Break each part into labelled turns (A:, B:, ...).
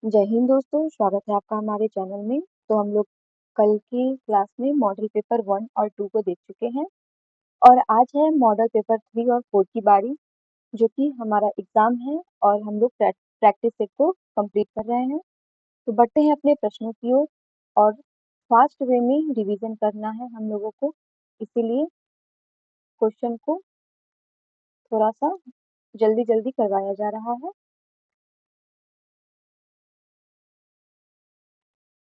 A: जय हिंद दोस्तों, स्वागत है आपका हमारे चैनल में। तो हम लोग कल की क्लास में मॉडल पेपर 1 और 2 को देख चुके हैं और आज है मॉडल पेपर 3 और 4 की बारी, जो कि हमारा एग्जाम है और हम लोग प्रैक्टिस सेट को कंप्लीट कर रहे हैं। तो बढ़ते हैं अपने प्रश्नों की ओर और फास्ट वे में रिवीजन करना है हम लोगों को, इसीलिए क्वेश्चन को थोड़ा सा जल्दी जल्दी करवाया जा रहा है।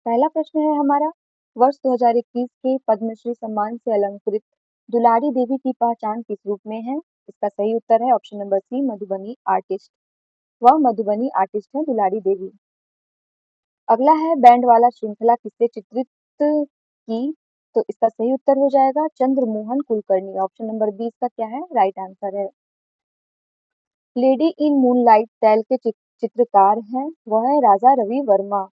A: पहला प्रश्न है हमारा, वर्ष 2021 के पद्मश्री सम्मान से अलंकृत दुलारी देवी की पहचान किस रूप में है? इसका सही उत्तर है option number C, Madhubani artist. वह मधुबनी आर्टिस्ट है दुलारी देवी। अगला है, बैंड वाला श्रृंखला किससे चित्रित की? तो इसका सही उत्तर हो जाएगा Chandramohan Kulkarni. Option number B इसका क्या है? राइट आंसर है। लेडी इन मूनलाइट तैल के चित्रकार हैं, वह है राजा रवि वर्मा।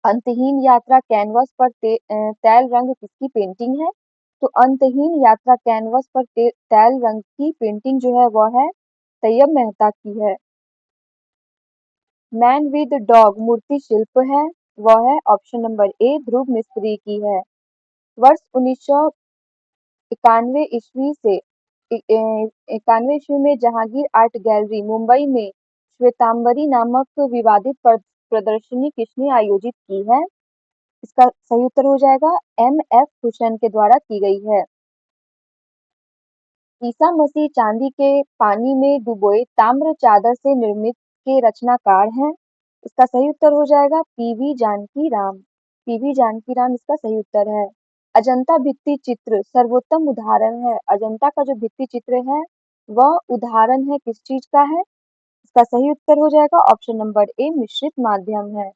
A: अंतहीन यात्रा कैनवस पर तैल रंग किसकी पेंटिंग है? तो अंतहीन यात्रा कैनवस पर तैल रंग की पेंटिंग जो है वह है तैयब मेहता की है। मैन विद डॉग मूर्ति शिल्प है, वह है ऑप्शन नंबर ए, ध्रुव मिस्त्री की है। वर्ष 1991 ईस्वी से 91 ईस्वी में जहांगीर आर्ट गैलरी मुंबई में श्वेतांबरी नामक विवादित प्रदर्शनी किसने आयोजित की है? इसका सही उत्तर हो जाएगा एम एफ हुसैन के द्वारा की गई है। ईसा मसीह चांदी के पानी में डुबोए ताम्र चादर से निर्मित के रचनाकार हैं। इसका सही उत्तर हो जाएगा पीवी जानकी राम। पीवी जानकी राम इसका सही उत्तर है। अजंता भित्ति चित्र सर्वोत्तम उदाहरण है। अजंता का जो भित्ति चित्र है वह उदाहरण है किस चीज का है? इसका सही उत्तर हो जाएगा ऑप्शन नंबर ए, मिश्रित माध्यम है।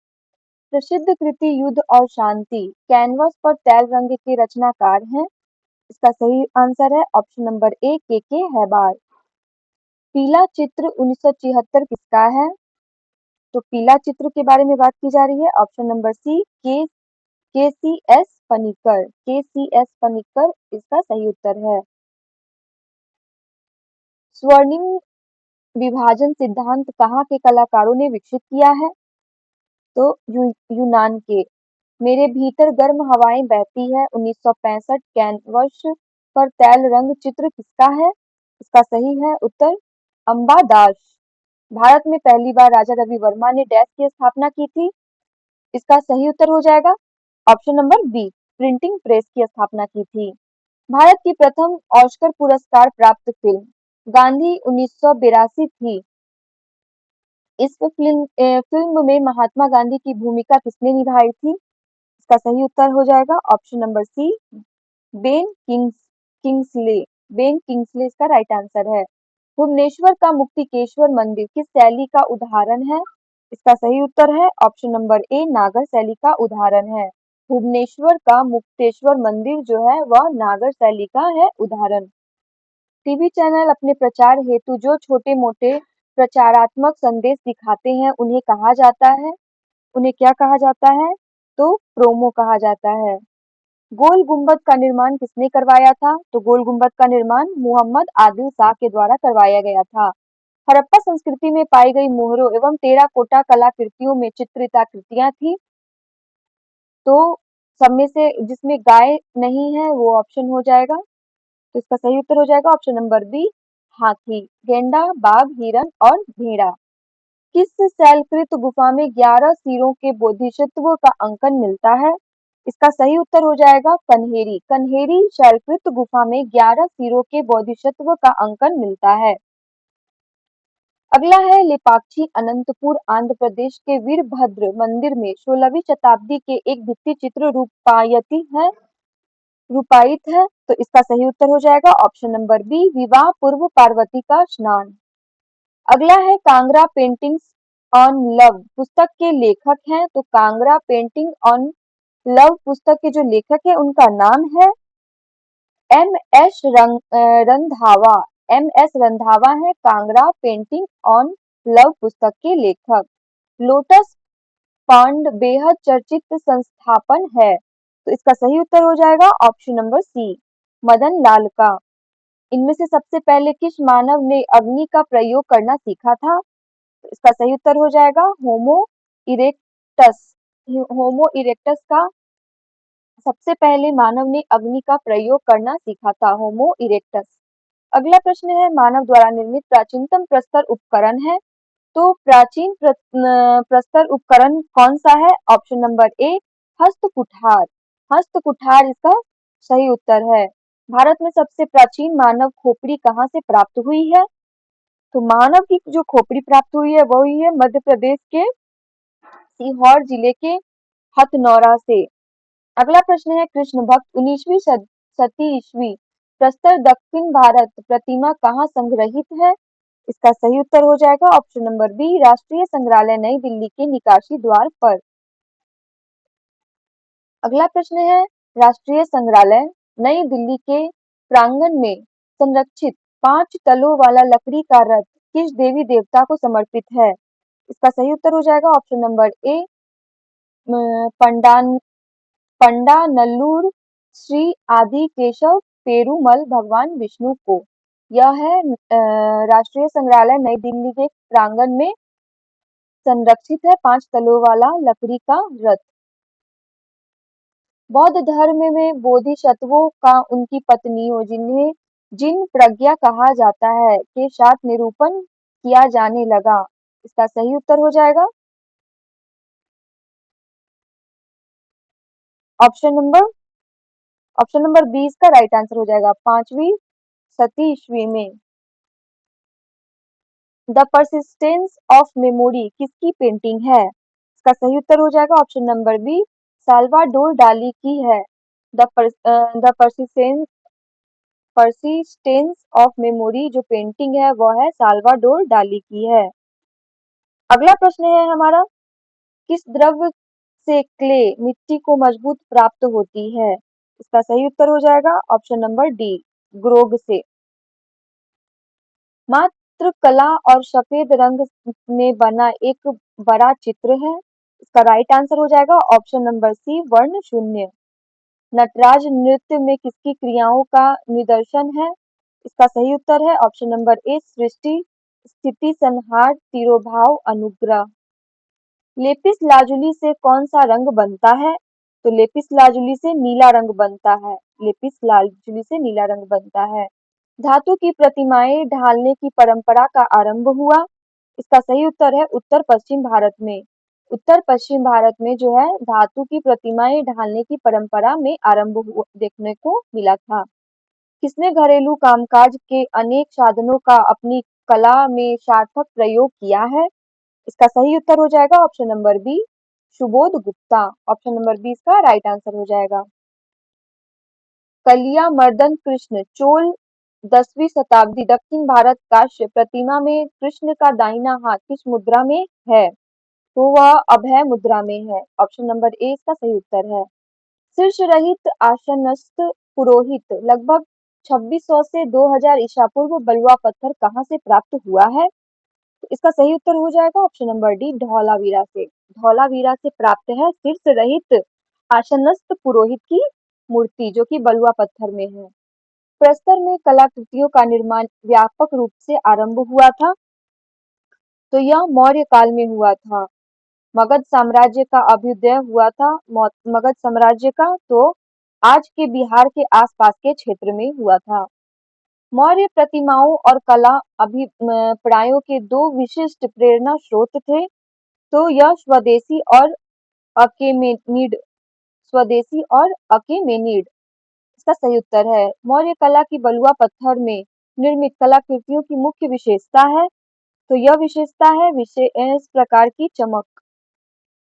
A: प्रसिद्ध कृति युद्ध और शांति कैनवस पर तैल रंग के रचनाकार हैं। इसका सही आंसर है ऑप्शन नंबर ए, के हैबार। पीला चित्र 1976 किसका है? तो पीला चित्र के बारे में बात की जा रही है। ऑप्शन नंबर सी, के सी एस पनिकर। के सी एस पनिकर इसका सही उत्तर है। स्वर्णिम विभाजन सिद्धांत कहाँ के कलाकारों ने विकसित किया है? तो यूनान के। मेरे भीतर गर्म हवाएं बहती है 1965 कैनवस पर तैल रंग चित्र किसका है? इसका सही है उत्तर अंबा दास। भारत में पहली बार राजा रवि वर्मा ने डैश की स्थापना की थी। इसका सही उत्तर हो जाएगा option number B, printing press की स्थापना की थी। भारत की प्रथम ऑस्कर पुरस्कार प्राप्त फिल्म गांधी 1982 थी। इस फिल्म में महात्मा गांधी की भूमिका किसने निभाई थी? इसका सही उत्तर हो जाएगा option number C, Kingsley. Ben Kingsley इसका राइट आंसर है। भुवनेश्वर का मुक्तिकेश्वर मंदिर किस शैली का उदाहरण है? इसका सही उत्तर है ऑप्शन नंबर ए, नागर शैली का उदाहरण है। भुवनेश्वर का मुक्तेश्वर मंदिर जो है वह नागर शैली का है उदाहरण। टीवी चैनल अपने प्रचार हेतु जो छोटे मोटे प्रचारात्मक संदेश दिखाते हैं उन्हें कहा जाता है? उन्हें क्या कहा जाता है? तो प्रोमो कहा जाता है। गोल गुंबद का निर्माण किसने करवाया था? तो गोल गुंबद का निर्माण मोहम्मद आदिल शाह के द्वारा करवाया गया था। हड़प्पा संस्कृति में पाई गई मोहरों एवं टेराकोटा कलाकृतियों में चित्रित आकृतियां थी। तो सब में से जिसमें गाय नहीं है वो ऑप्शन हो जाएगा। तो इसका सही उत्तर हो जाएगा ऑप्शन नंबर बी, हाथी, गेंडा, बाघ, हिरन और भेड़ा। किस शैलकृत गुफा में 11 सिरों के बोधिसत्व का अंकन मिलता है? इसका सही उत्तर हो जाएगा कन्हेरी। कन्हेरी शैलकृत गुफा में 11 सिरों के बोधिसत्व का अंकन मिलता है। अगला है, लेपाक्षी अनंतपुर आंध्र प्रदेश के वीरभद्र मंदिर में 16वीं शताब्दी के एक भित्ति चित्र रूपायित है। तो इसका सही उत्तर हो जाएगा ऑप्शन नंबर बी, विवाह पूर्व पार्वती का स्नान। अगला है, कांगड़ा पेंटिंग्स ऑन लव पुस्तक के लेखक हैं। तो कांगड़ा पेंटिंग ऑन लव पुस्तक के जो लेखक है उनका नाम है M S Randhawa. M S Randhawa है कांगड़ा पेंटिंग ऑन लव पुस्तक के लेखक। लोटस पॉन्ड बेहद चर्चित संस्थापन है। तो इसका सही उत्तर हो जाएगा ऑप्शन नंबर सी, मदन लाल का। इनमें से सबसे पहले किस मानव ने अग्नि का प्रयोग करना सीखा था? तो इसका सही उत्तर हो जाएगा होमो इरेक्टस, होमो इरेक्टस का सबसे पहले मानव ने अग्नि का प्रयोग करना सीखा था, होमो इरेक्टस। अगला प्रश्न है, मानव द्वारा निर्मित प्राचीनतम प्रस्तर उपकरण है। तो प्राचीन प्रस्तर उपकरण कौन सा है? ऑप्शन नंबर ए, हस्तकुठार। हस्तकुठार इसका सही उत्तर है। भारत में सबसे प्राचीन मानव खोपड़ी कहाँ से प्राप्त हुई है? तो मानव की जो खोपड़ी प्राप्त हुई है वो हुई है मध्य प्रदेश के सीहोर जिले के हथनौरा से। अगला प्रश्न है, कृष्ण भक्त 19वीं सदी ईस्वी प्रस्तर दक्षिण भारत प्रतिमा कहाँ संग्रहित है? इसका सही उत्तर हो जाएगा ऑप्शन नंबर बी, राष्ट्रीय संग्रहालय नई दिल्ली के निकासी द्वार पर। अगला प्रश्न है, राष्ट्रीय संग्रहालय नई दिल्ली के प्रांगण में संरक्षित 5 तलों वाला लकड़ी का रथ किस देवी देवता को समर्पित है? इसका सही उत्तर हो जाएगा ऑप्शन नंबर ए, पंडान पंडानल्लूर श्री आदि केशव पेरुमल भगवान विष्णु को। यह है राष्ट्रीय संग्रहालय नई दिल्ली के प्रांगण में संरक्षित है 5 तलों वाला लकड़ी का रथ। बौद्ध धर्म में बोधिसत्वों का उनकी पत्नियों, जिन्हें जिन प्रज्ञा कहा जाता है, के साथ निरूपण किया जाने लगा। इसका सही उत्तर हो जाएगा ऑप्शन नंबर 20 का राइट आंसर हो जाएगा, 5वीं सती ईस्वी में। द परसिस्टेंस ऑफ मेमोरी किसकी पेंटिंग है? इसका सही उत्तर हो जाएगा ऑप्शन नंबर बी, साल्वाडोर डाली की है। द परसिस्टेंस ऑफ मेमोरी जो पेंटिंग है वो है साल्वाडोर डाली की है। अगला प्रश्न है हमारा, किस द्रव्य से क्ले मिट्टी को मजबूत प्राप्त होती है? इसका सही उत्तर हो जाएगा ऑप्शन नंबर डी, ग्रोग से। मात्र कला और सफेद रंग में बना एक बड़ा चित्र है। इसका राइट आंसर हो जाएगा ऑप्शन नंबर सी, वर्ण शून्य। नटराज नृत्य में किसकी क्रियाओं का निदर्शन है? इसका सही उत्तर है ऑप्शन नंबर ए, सृष्टि, स्थिति, संहार, तिरोभाव, अनुग्रह। लेपिस लाजुली से कौन सा रंग बनता है? तो लेपिस लाजुली से नीला रंग बनता है। लेपिस लाजुली से नीला रंग बनता है। धातु की प्रतिमाएं ढालने की परंपरा का आरंभ हुआ। इसका सही उत्तर है उत्तर पश्चिम भारत में। उत्तर पश्चिम भारत में जो है धातु की प्रतिमाएं ढालने की परंपरा में आरंभ देखने को मिला था। किसने घरेलू कामकाज के अनेक साधनों का अपनी कला में सार्थक प्रयोग किया है? इसका सही उत्तर हो जाएगा option number B, Subodh Gupta. Option number B इसका राइट आंसर हो जाएगा। कलिया मर्दन कृष्ण चोल 10वीं शताब्दी दक्षिण भारत कांस्य प्रतिमा में कृष्ण का दाहिना हाथ किस मुद्रा में है? तो वह अभय मुद्रा में है। ऑप्शन नंबर ए इसका सही उत्तर है। शीर्ष रहित आसनस्थ पुरोहित लगभग 2600 से 2000 ईसा पूर्व बलुआ पत्थर कहाँ से प्राप्त हुआ है? तो इसका सही उत्तर हो जाएगा ऑप्शन नंबर डी, धौलावीरा से। धौलावीरा से प्राप्त है शीर्ष रहित आसनस्थ पुरोहित की मूर्ति, जो कि बलुआ पत्थर में है। प्रस्तर में कलाकृतियों का निर्माण व्यापक रूप से आरंभ हुआ था। तो यह मौर्य काल में हुआ था। मगध साम्राज्य का अभ्युदय हुआ था। मगध साम्राज्य का तो आज के बिहार के आसपास के क्षेत्र में हुआ था। मौर्य प्रतिमाओं और कला अभिप्रायों के दो विशिष्ट प्रेरणा स्रोत थे। तो यह अकेमेनिड स्वदेशी और अकेमेनिड इसका सही उत्तर है। मौर्य कला की बलुआ पत्थर में निर्मित कलाकृतियों की मुख्य विशेषता है। तो यह विशेषता है विशेष प्रकार की चमक।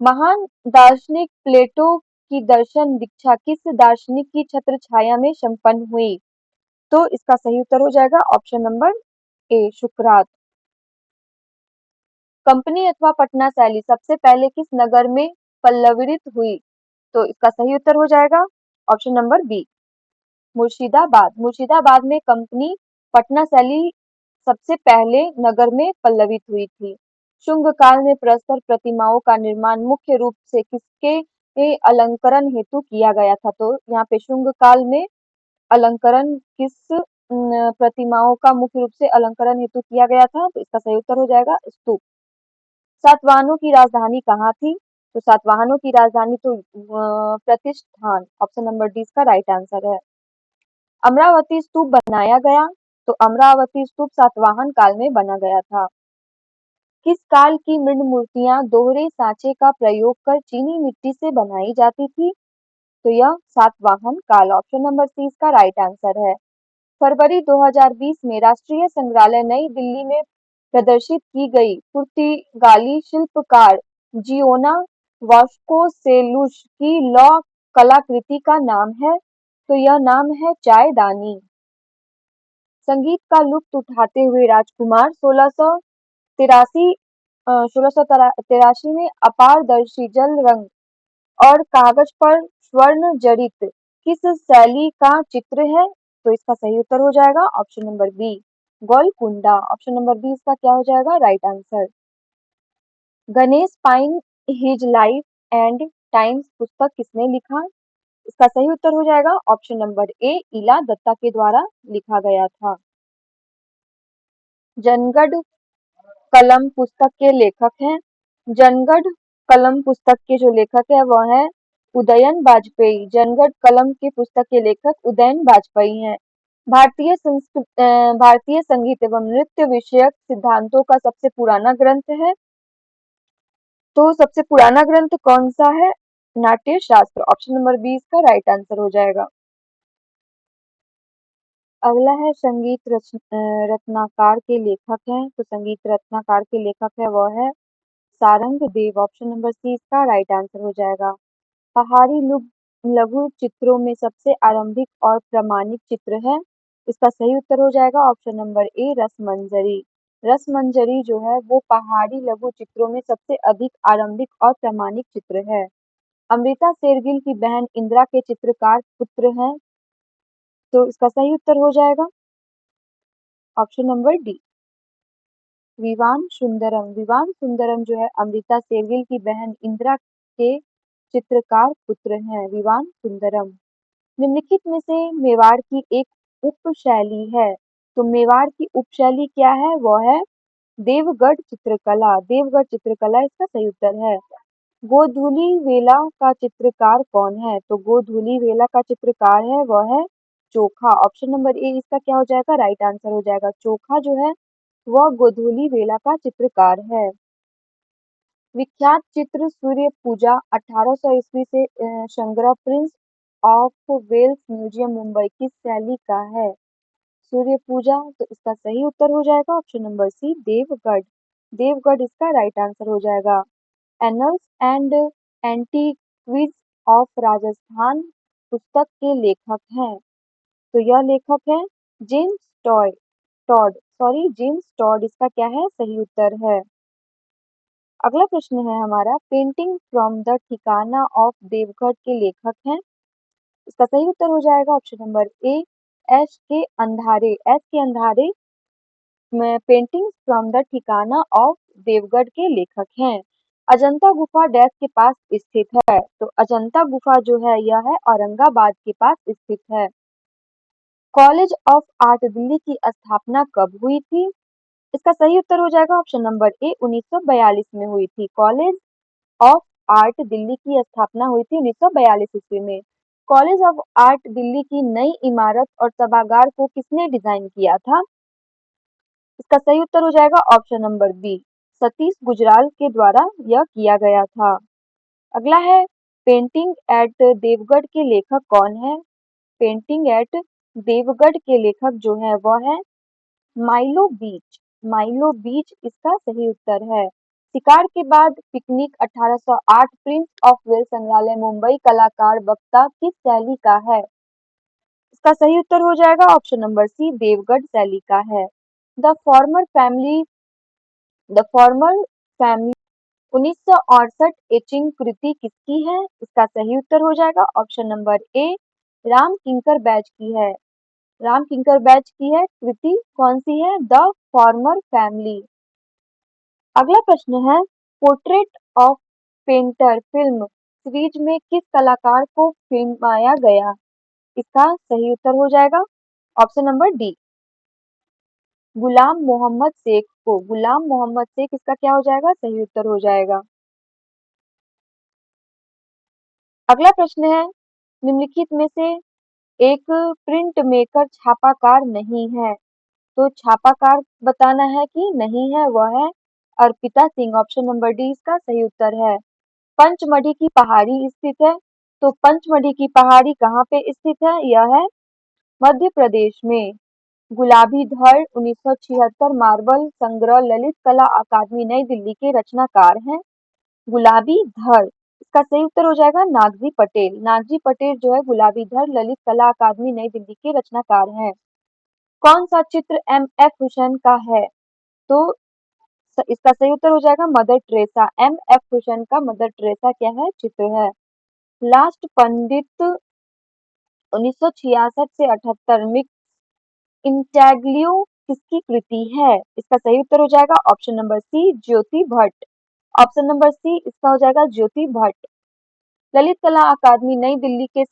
A: महान दार्शनिक प्लेटो की दर्शन दीक्षा किस दार्शनिक की छत्र छाया में संपन्न हुई? तो इसका सही उत्तर हो जाएगा ऑप्शन नंबर ए, सुकरात। कंपनी अथवा पटना शैली सबसे पहले किस नगर में पल्लवित हुई? तो इसका सही उत्तर हो जाएगा option number B, Murshidabad. Murshidabad में कंपनी पटना शैली सबसे पहले नगर में पल्लवित हुई थी। शुंग काल में प्रस्तर प्रतिमाओं का निर्माण मुख्य रूप से किसके अलंकरण हेतु किया गया था? तो यहाँ पे शुंग काल में अलंकरण किस प्रतिमाओं का मुख्य रूप से अलंकरण हेतु किया गया था? तो इसका सही उत्तर हो जाएगा स्तूप। सातवाहनों की राजधानी कहाँ थी? तो सातवाहनों की राजधानी तो प्रतिष्ठान, ऑप्शन नंबर डी इसका राइट आंसर है। अमरावती स्तूप बनाया गया, तो अमरावती स्तूप सातवाहन काल में बना गया था। किस काल की मृण मूर्तियां दोहरे सांचे का प्रयोग कर चीनी मिट्टी से बनाई जाती थी? तो यह सातवाहन काल, ऑप्शन नंबर सी इसका राइट आंसर है। फरवरी 2020 में राष्ट्रीय संग्रहालय नई दिल्ली में प्रदर्शित की गई पुर्तगाली शिल्पकार जियोना वास्कोसेलुस की लौह कलाकृति का नाम है? तो यह नाम है चायदानी। संगीत का लुत्फ उठाते हुए राजकुमार 1683 में अपारदर्शी जल रंग और कागज पर स्वर्ण जड़ित किस शैली का चित्र है? तो इसका सही उत्तर हो जाएगा option number B, Golconda. Option number B इसका क्या हो जाएगा right answer. Ganesh Pyne his life and times पुस्तक किसने लिखा? इसका सही उत्तर हो जाएगा ऑप्शन नंबर ए, इला दत्ता के द्वारा लिखा गया था। जनगढ़ कलम पुस्तक के लेखक हैं। जनगढ़ कलम पुस्तक के जो लेखक है वह है उदयन वाजपेयी। जनगढ़ कलम की पुस्तक के लेखक उदयन वाजपेयी हैं। भारतीय संगीत एवं नृत्य विषयक सिद्धांतों का सबसे पुराना ग्रंथ है। तो सबसे पुराना ग्रंथ कौन सा है? नाट्य शास्त्र। ऑप्शन नंबर बी इसका राइट आंसर हो जाएगा। अगला है संगीत रत्नाकार के लेखक हैं। तो संगीत रत्नाकार के लेखक है वह है सारंग देव। ऑप्शन नंबर सी इसका राइट आंसर हो जाएगा। पहाड़ी लघु चित्रों में सबसे आरंभिक और प्रामाणिक चित्र है? इसका सही उत्तर हो जाएगा ऑप्शन नंबर ए, रसमंजरी। रसमंजरी जो है वो पहाड़ी लघु चित्रों में सबसे अधिक आरंभिक और प्रामाणिक चित्र है। अमृता शेरगिल की बहन इंदिरा के चित्रकार पुत्र हैं। तो इसका सही उत्तर हो जाएगा option number D, Vivan Sundaram. Vivan Sundaram जो है अमृता शेरगिल की बहन इंदिरा के चित्रकार पुत्र हैं, विवान सुंदरम। निम्नलिखित में से मेवाड़ की एक उपशैली है। तो मेवाड़ की उपशैली क्या है? वह है देवगढ़ चित्रकला। देवगढ़ चित्रकला इसका सही उत्तर है। गोधूली वेला का चित्रकार कौन है? तो गोधूली वेला का चित्रकार है वह है चोखा। ऑप्शन नंबर ए इसका क्या हो जाएगा राइट आंसर हो जाएगा। चोखा जो है वह गोधूली वेला का चित्रकार है। विख्यात चित्र सूर्य पूजा 1800 ईस्वी से संग्रह Prince of Wales museum Mumbai किस शैली का है? सूर्य पूजा, तो इसका सही उत्तर हो जाएगा option number C, Deogarh. Deogarh इसका राइट आंसर हो जाएगा। Annals and antiquities of Rajasthan पुस्तक के लेखक हैं। तो यह लेखक है जेम्स जेम्स टॉड इसका क्या है सही उत्तर है। अगला प्रश्न है हमारा, पेंटिंग फ्रॉम द ठिकाना ऑफ देवगढ़ के लेखक हैं। इसका सही उत्तर हो जाएगा ऑप्शन नंबर ए, एस के अंधारे। एस के अंधारे पेंटिंग्स फ्रॉम द ठिकाना ऑफ देवगढ़ के लेखक हैं। अजंता गुफा डैश के पास स्थित है? तो अजंता गुफा जो है यह है औरंगाबाद के पास स्थित है। कॉलेज ऑफ आर्ट दिल्ली की स्थापना कब हुई थी? इसका सही उत्तर हो जाएगा ऑप्शन नंबर ए, 1942 में हुई थी। कॉलेज ऑफ आर्ट दिल्ली की स्थापना हुई थी 1942 ईस्वी में। कॉलेज ऑफ आर्ट दिल्ली की नई इमारत और सभागार को किसने डिजाइन किया था? इसका सही उत्तर हो जाएगा option number B, Satish Gujral के द्वारा यह किया गया था। अगला है, पेंटिंग एट देवगढ़ के लेखक कौन है? पेंटिंग एट देवगढ़ के लेखक जो है वह है माइलो बीच। माइलो बीच इसका सही उत्तर है। शिकार के बाद पिकनिक 1808 प्रिंस ऑफ वेल्स संग्रहालय मुंबई कलाकार वक्ता किस शैली का है? इसका सही उत्तर हो जाएगा ऑप्शन नंबर सी, देवगढ़ शैली का है। The former family the former family 1968 etching कृति किसकी है? इसका सही उत्तर हो जाएगा option number A, Ram Kinkar Baij की है। राम किंकर बैच की है कृति कौन सी है? The former family. अगला प्रश्न है, portrait of painter film series में किस कलाकार को फिल्माया गया? इसका सही उत्तर हो जाएगा ऑप्शन नंबर डी, गुलाम मोहम्मद शेख को। गुलाम मोहम्मद शेख इसका क्या हो जाएगा? सही उत्तर हो जाएगा। अगला प्रश्न है, निम्नलिखित में से एक प्रिंट मेकर छापाकार नहीं है। तो छापाकार बताना है कि नहीं है, वह है Arpita Singh. Option number D इसका सही उत्तर है। पंचमढ़ी की पहाड़ी स्थित है। तो पंचमढ़ी की पहाड़ी कहाँ पे स्थित है? यह है मध्य प्रदेश में। गुलाबी धड़ 1976 मार्बल संग्रह ललित कला अकादमी नई दिल्ली के रचनाकार हैं। गुलाबी धड़, इसका सही उत्तर हो जाएगा नागजी पटेल। नागजी पटेल जो है गुलाबी धड़ ललित कला अकादमी नई दिल्ली के रचनाकार हैं। कौन सा चित्र एम एफ हुसैन का है? तो इसका सही उत्तर हो जाएगा Mother Teresa. M F Husain का मदर टेरेसा क्या है? चित्र है। लास्ट पंडित 1966 से 78 में इंटेग्लियो किसकी कृति है? इसका सही उत्तर हो जाएगा ऑप्शन नंबर सी ज्योति भट्ट। ऑप्शन नंबर सी इसका हो जाएगा ज्योति भट्ट। ललित कला अकादमी नई दिल्ली के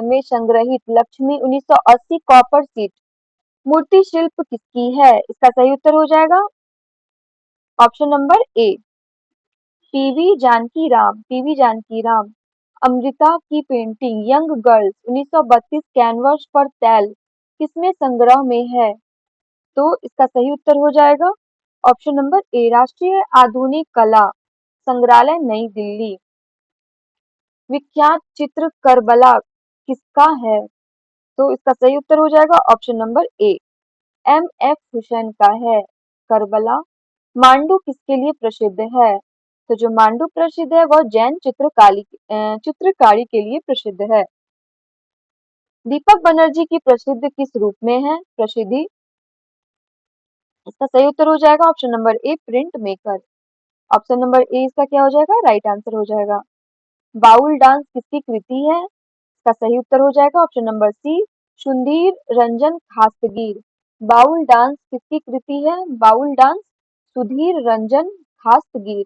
A: में संग्रहित लक्ष्मी 1980 कॉपर सीट मूर्ति शिल्प किसकी है? इसका सही उत्तर हो जाएगा option number A P V Janaki Ram. P V Janaki Ram. Amrita की पेंटिंग यंग गर्ल्स 1932 कैनवस पर तैल किसमें संग्रह में है? तो इसका सही उत्तर हो जाएगा ऑप्शन नंबर ए राष्ट्रीय आधुनिक कला संग्रहालय नई दिल्ली। विख्यात चित्र करबला किसका है? तो इसका सही उत्तर हो जाएगा option number A M F Husain का है करबला। मांडू किसके लिए प्रसिद्ध है? तो जो मांडू प्रसिद्ध है वह जैन चित्रकारी के लिए प्रसिद्ध है। दीपक बनर्जी की प्रसिद्ध किस रूप में है प्रसिद्धि? इसका सही उत्तर हो जाएगा option number A print maker. Option number A इसका क्या हो जाएगा? राइट आंसर हो जाएगा। बाउल डांस किसकी कृति है? इसका सही उत्तर हो जाएगा option number C Sudhir Ranjan Khastgir. Baul dance किसकी कृति है? बाउल डांस सुधीर रंजन खासगीर।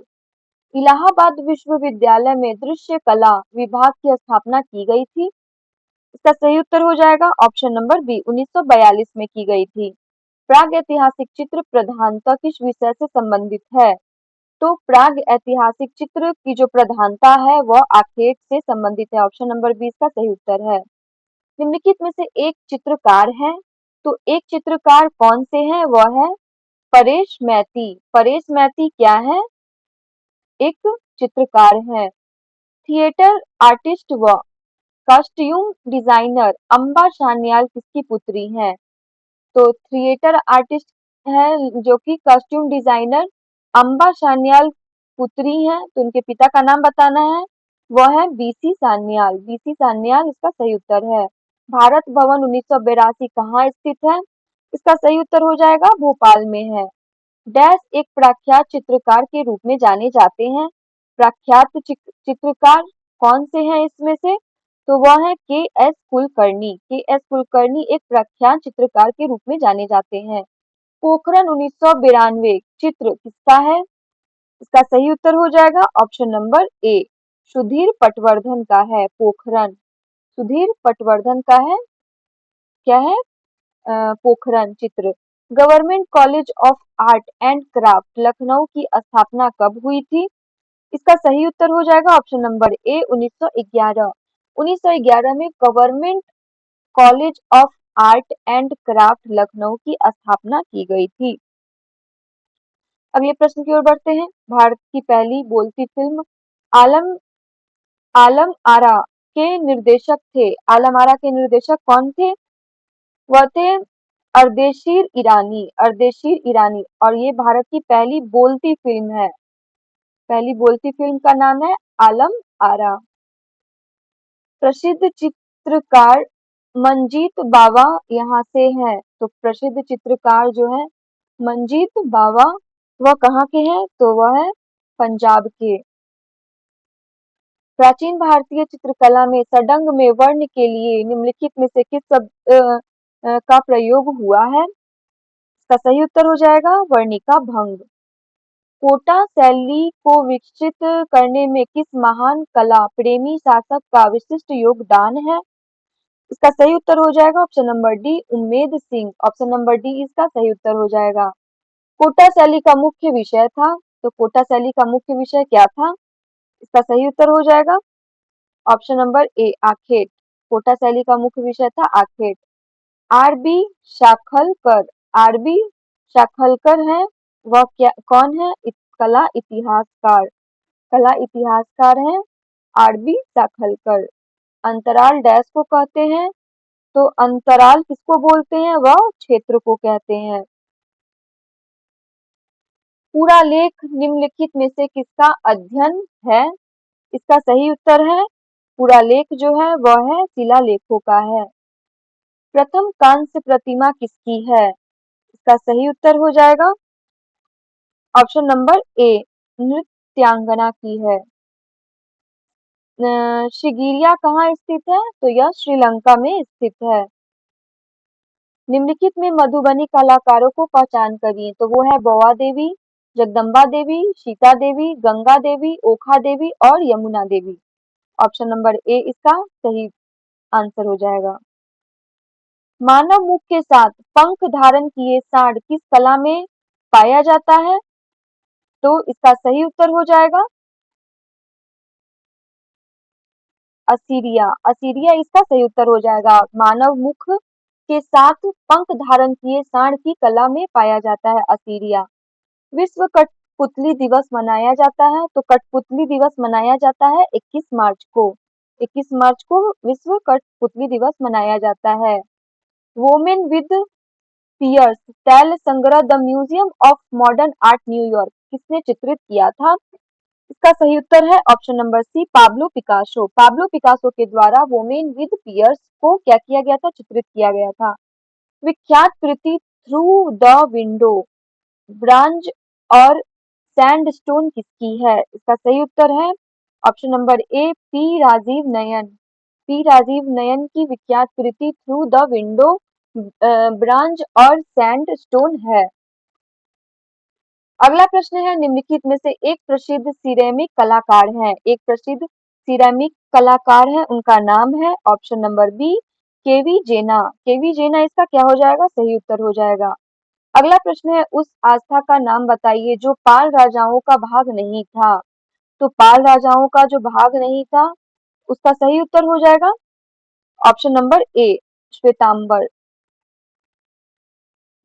A: इलाहाबाद विश्वविद्यालय में दृश्य कला विभाग की स्थापना की गई थी। इसका सही उत्तर हो जाएगा ऑप्शन नंबर बी 1942 में की गई थी। प्राग ऐतिहासिक चित्र प्रधानता किस विषय से संबंधित है? तो प्राग ऐतिहासिक चित्र की जो प्रधानता है वह आखेट से संबंधित है। ऑप्शन नंबर बी इसका सही उत्तर है। निम्नलिखित में से एक चित्रकार है। तो एक चित्रकार कौन से हैं? वह है परेश मैती। परेश मैती क्या है? एक चित्रकार है। थिएटर आर्टिस्ट व कॉस्ट्यूम डिजाइनर अंबा सान्याल किसकी पुत्री हैं? तो थिएटर आर्टिस्ट है जो कि कॉस्ट्यूम डिजाइनर अंबा सान्याल पुत्री हैं। तो उनके पिता का नाम बताना है। वह है बीसी सान्याल। बीसी सान्याल इसका सही उत्तर है। भारत भवन 1982 कहाँ स्थित है? इसका सही उत्तर हो जाएगा भोपाल में है। डैश एक प्रख्यात चित्रकार के रूप में जाने जाते हैं। प्रख्यात चित्रकार कौन से हैं इसमें से? तो वह है के एस कुलकर्णी। के एस कुलकर्णी एक प्रख्यात चित्रकार के रूप में जाने जाते हैं। पोखरन 1992 चित्र किसका है? इसका सही उत्तर हो जाएगा ऑप्शन नंबर ए सुधीर पटवर्धन का है। पोखरन सुधीर पटवर्धन का है। क्या है? पोखरन चित्र। Government college of art and craft Lucknow की स्थापना कब हुई थी? इसका सही उत्तर हो जाएगा ऑप्शन नंबर ए 1911। 1911 में government college of art and craft Lucknow की स्थापना की गई थी। अगले प्रश्न की ओर बढ़ते हैं। भारत की पहली बोलती फिल्म आलम आलम आरा के निर्देशक थे। आलम आरा के निर्देशक कौन थे? वह थे अर्देशीर ईरानी। अर्देशीर ईरानी। और ये भारत की पहली बोलती फिल्म है। पहली बोलती फिल्म का नाम है आलम आरा। प्रसिद्ध चित्रकार मंजीत बावा यहाँ से हैं। तो प्रसिद्ध चित्रकार जो है मंजीत बावा वह कहाँ के हैं? तो वह है पंजाब के। प्राचीन भारतीय चित्रकला में सडंग में वर्ण के लिए निम्नलिखित में से किस शब्द का प्रयोग हुआ है? इसका सही उत्तर हो जाएगा वर्णिका भंग। कोटा शैली को विकसित करने में किस महान कला प्रेमी शासक का विशिष्ट योगदान है? इसका सही उत्तर हो जाएगा option number D, Ummed Singh. Option number D इसका सही उत्तर हो जाएगा। कोटा शैली का मुख्य विषय था, तो कोटा शैली का मुख्य विषय क्या था? इसका सही उत्तर हो जाएगा ऑप्शन नंबर ए, आखेट। कोटा शैली का मुख्य विषय था आखेट। आरबी शाखलकर, आरबी शाखलकर है, वह क्या कौन है? कला इतिहासकार, कला इतिहासकार है आरबी शाखलकर। अंतराल डैश को कहते हैं, तो अंतराल किसको बोलते हैं? वह क्षेत्र को कहते हैं। पूरा लेख निम्नलिखित में से किसका अध्ययन है? इसका सही उत्तर है, पूरा लेख जो है वह है शिलालेखों का है। प्रथम कांस्य प्रतिमा किसकी है? इसका सही उत्तर हो जाएगा ऑप्शन नंबर ए, नृत्यांगना की है। शिगिरिया कहाँ स्थित है? तो यह श्रीलंका में स्थित है। निम्नलिखित में मधुबनी कलाकारों को पहचान करिए, तो वो है बौआ देवी, जगदम्बा देवी, सीता देवी, गंगा देवी, ओखा देवी और यमुना देवी। ऑप्शन नंबर ए इसका सही आंसर हो जाएगा। मानव मुख के साथ पंख धारण किए सांड किस कला में पाया जाता है? तो इसका सही उत्तर हो जाएगा असीरिया, असीरिया इसका सही उत्तर हो जाएगा। मानव मुख के साथ पंख धारण किए सांड की कला में पाया जाता है असीरिया। विश्व कठपुतली दिवस मनाया जाता है, तो कठपुतली दिवस मनाया जाता है 21 मार्च को। 21 मार्च को विश्व कठपुतली दिवस मनाया जाता है। वोमेन विद पियर्स तैल संग्रह the museum of modern art New York किसने चित्रित किया था? इसका सही उत्तर है option number C, Pablo Picasso. Pablo Picasso के द्वारा वोमेन विद पियर्स को क्या किया गया था? चित्रित किया गया था। विख्यात कृति थ्रू द विंडो ब्रांज और सैंडस्टोन किसकी है? इसका सही उत्तर है option number A, P Rajiv Nayan. P Rajiv Nayan की विख्यात कृति थ्रू द विंडो ब्रांज और सैंडस्टोन है। अगला प्रश्न है, निम्नलिखित में से एक प्रसिद्ध सिरेमिक कलाकार है, एक प्रसिद्ध सिरेमिक कलाकार है, उनका नाम है ऑप्शन नंबर बी, केवी जेना। केवी जेना इसका क्या हो जाएगा? सही उत्तर हो जाएगा। अगला प्रश्न है, उस आस्था का नाम बताइए जो पाल राजाओं का भाग नहीं था। तो पाल राजाओं का जो भाग नहीं था उसका सही उत्तर हो जाएगा ऑप्शन नंबर ए, श्वेतांबर।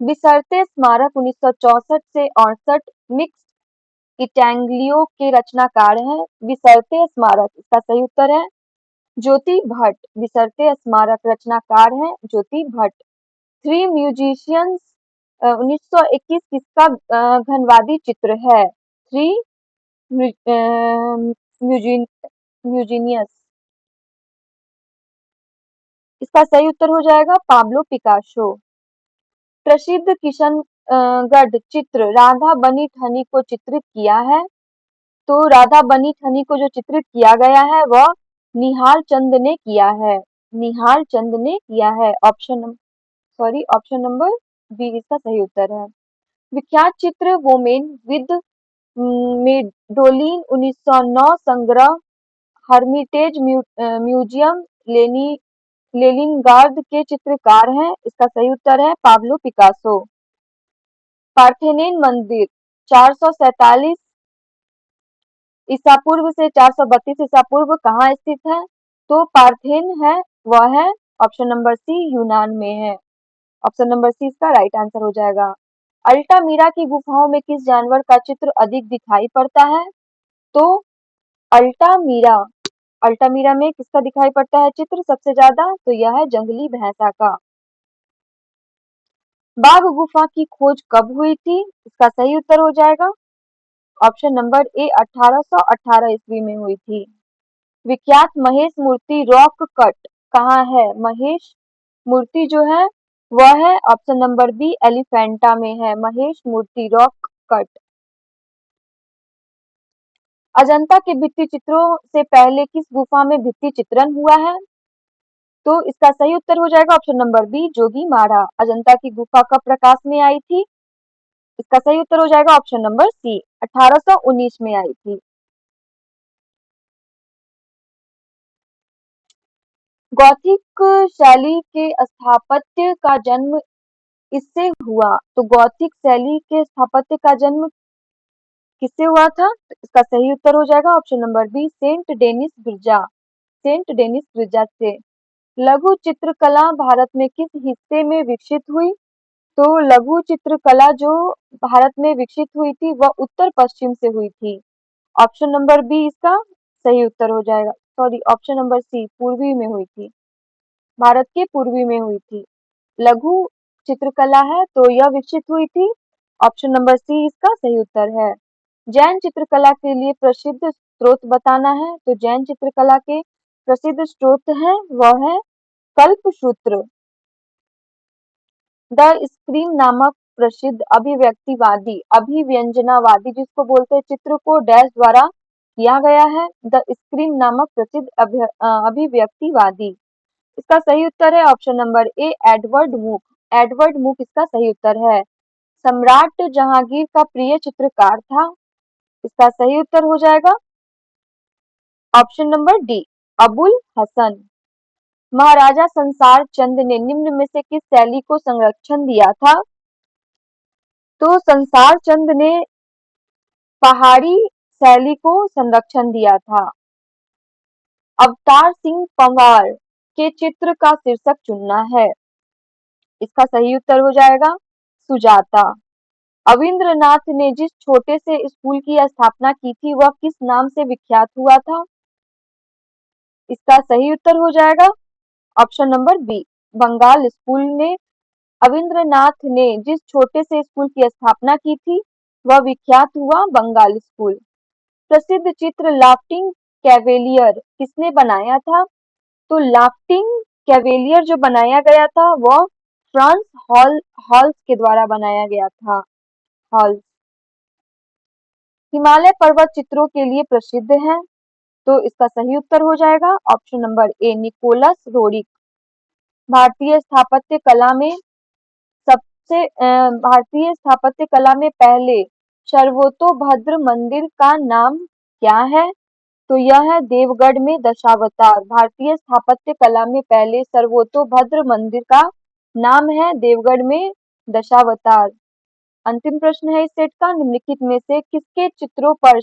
A: बिसरते स्मारक 1964 से 68 मिक्स इटैंग्लियो के रचनाकार हैं। बिसरते स्मारक इसका सही उत्तर है ज्योति भट्ट। बिसरते स्मारक रचनाकार हैं ज्योति भट्ट। थ्री म्यूजिशियंस 1921 किसका घनवादी चित्र है? थ्री म्यूजिनियस, इसका सही उत्तर हो जाएगा पाब्लो पिकासो। प्रसिद्ध किशनगढ़ चित्र राधा बनी ठनी को चित्रित किया है, तो राधा बनी ठनी को जो चित्रित किया गया है वह निहाल चंद ने किया है। निहाल चंद ने किया है। ऑप्शन नंबर बी इसका सही उत्तर है। विख्यात चित्र वोमेन विद मेडोलिन 1909 संग्रह हर्मिटेज म्यूजियम लेनिनग्राड के चित्रकार हैं। इसका सही उत्तर है पाब्लो पिकासो। पार्थेनेन मंदिर 447 ईसा पूर्व से 432 ईसा पूर्व कहाँ स्थित है? तो पार्थेन है वह है ऑप्शन नंबर सी, यूनान में है। ऑप्शन नंबर सी इसका राइट आंसर हो जाएगा। अल्टामीरा की गुफाओं में किस जानवर का चित्र अधिक दिखाई पड़ता है? तो अल्टामीरा अल्टामीरा में किसका दिखाई पड़ता है चित्र सबसे ज्यादा? तो यह है जंगली भैंसा का। बाघ गुफा की खोज कब हुई थी? इसका सही उत्तर हो जाएगा ऑप्शन नंबर ए, 1818 ईस्वी में हुई थी। विख्यात महेश मूर्ति रॉक कट कहाँ है? महेश मूर्ति जो है वह है ऑप्शन नंबर बी, एलिफेंटा में है महेश मूर्ति रॉक कट। अजंता के भित्ति चित्रों से पहले किस गुफा में भित्ति चित्रण हुआ है? तो इसका सही उत्तर हो जाएगा ऑप्शन नंबर बी, जोगी मारा। अजंता की गुफा कब प्रकाश में आई थी? इसका सही उत्तर हो जाएगा ऑप्शन नंबर सी, 1819 में आई थी। गॉथिक शैली के स्थापत्य का जन्म इससे हुआ, तो गॉथिक शैली के स्थापत्य का जन्म किससे हुआ था? तो इसका सही उत्तर हो जाएगा option number B, Saint Denis गिरजा, सेंट डेनिस गिरजा से। लघु चित्रकला भारत में किस हिस्से में विकसित हुई? तो लघु चित्रकला जो भारत में विकसित हुई थी वह उत्तर पश्चिम से हुई थी। ऑप्शन नंबर बी इसका सही उत्तर हो जाएगा, सॉरी ऑप्शन नंबर सी पूर्वी में हुई थी, भारत के पूर्वी में हुई थी। लघु चित्रकला है तो यह विकसित हुई थी, ऑप्शन नंबर सी इसका सही उत्तर है। जैन चित्रकला के लिए प्रसिद्ध स्रोत बताना है, तो जैन चित्रकला के प्रसिद्ध स्रोत हैं वह है कल्पसूत्र। द स्क्रीम नामक प्रसिद्ध अभिव्यक्तिवादी अभिव्यंजनावादी जिसको बोलते हैं चित्र को डैश द्वारा किया गया है, द स्क्रीम नामक प्रसिद्ध अभिव्यक्तिवादी। इसका सही उत्तर है ऑप्शन नंबर ए, एडवर्ड मुक। एडवर्ड मुक इसका सही उत्तर है। सम्राट जहांगीर का प्रिय चित्रकार था, इसका सही उत्तर हो जाएगा option number D, Abul Hasan. Maharaja Sansar Chand ने निम्न में से किस शैली को संरक्षण दिया था? तो संसार चंद ने पहाड़ी शैली को संरक्षण दिया था। अवतार सिंह पंवार के चित्र का शीर्षक चुनना है, इसका सही उत्तर हो जाएगा सुजाता। अविंद्रनाथ ने जिस छोटे से स्कूल की स्थापना की थी वह किस नाम से विख्यात हुआ था? इसका सही उत्तर हो जाएगा option number B, Bengal school ने। अविंद्रनाथ ने जिस छोटे से स्कूल की स्थापना की थी वह विख्यात हुआ बंगाल स्कूल। प्रसिद्ध चित्र लाफ्टिंग कैवेलियर किसने बनाया था? तो लाफ्टिंग कैवेलियर जो बनाया गया था वह फ्रांस हॉल्स के द्वारा बनाया गया था। हॉल्स हिमालय पर्वत चित्रों के लिए प्रसिद्ध है, तो इसका सही उत्तर हो जाएगा option number A, Nicholas Roerich. भारतीय स्थापत्य कला में भारतीय स्थापत्य कला में पहले सर्वतोभद्र मंदिर का नाम क्या है? तो यह है देवगढ़ में दशावतार। भारतीय स्थापत्य कला में पहले सर्वतोभद्र मंदिर का नाम है देवगढ़ में दशावतार। अंतिम प्रश्न है इस सेट का, निम्नलिखित में से किसके चित्रों पर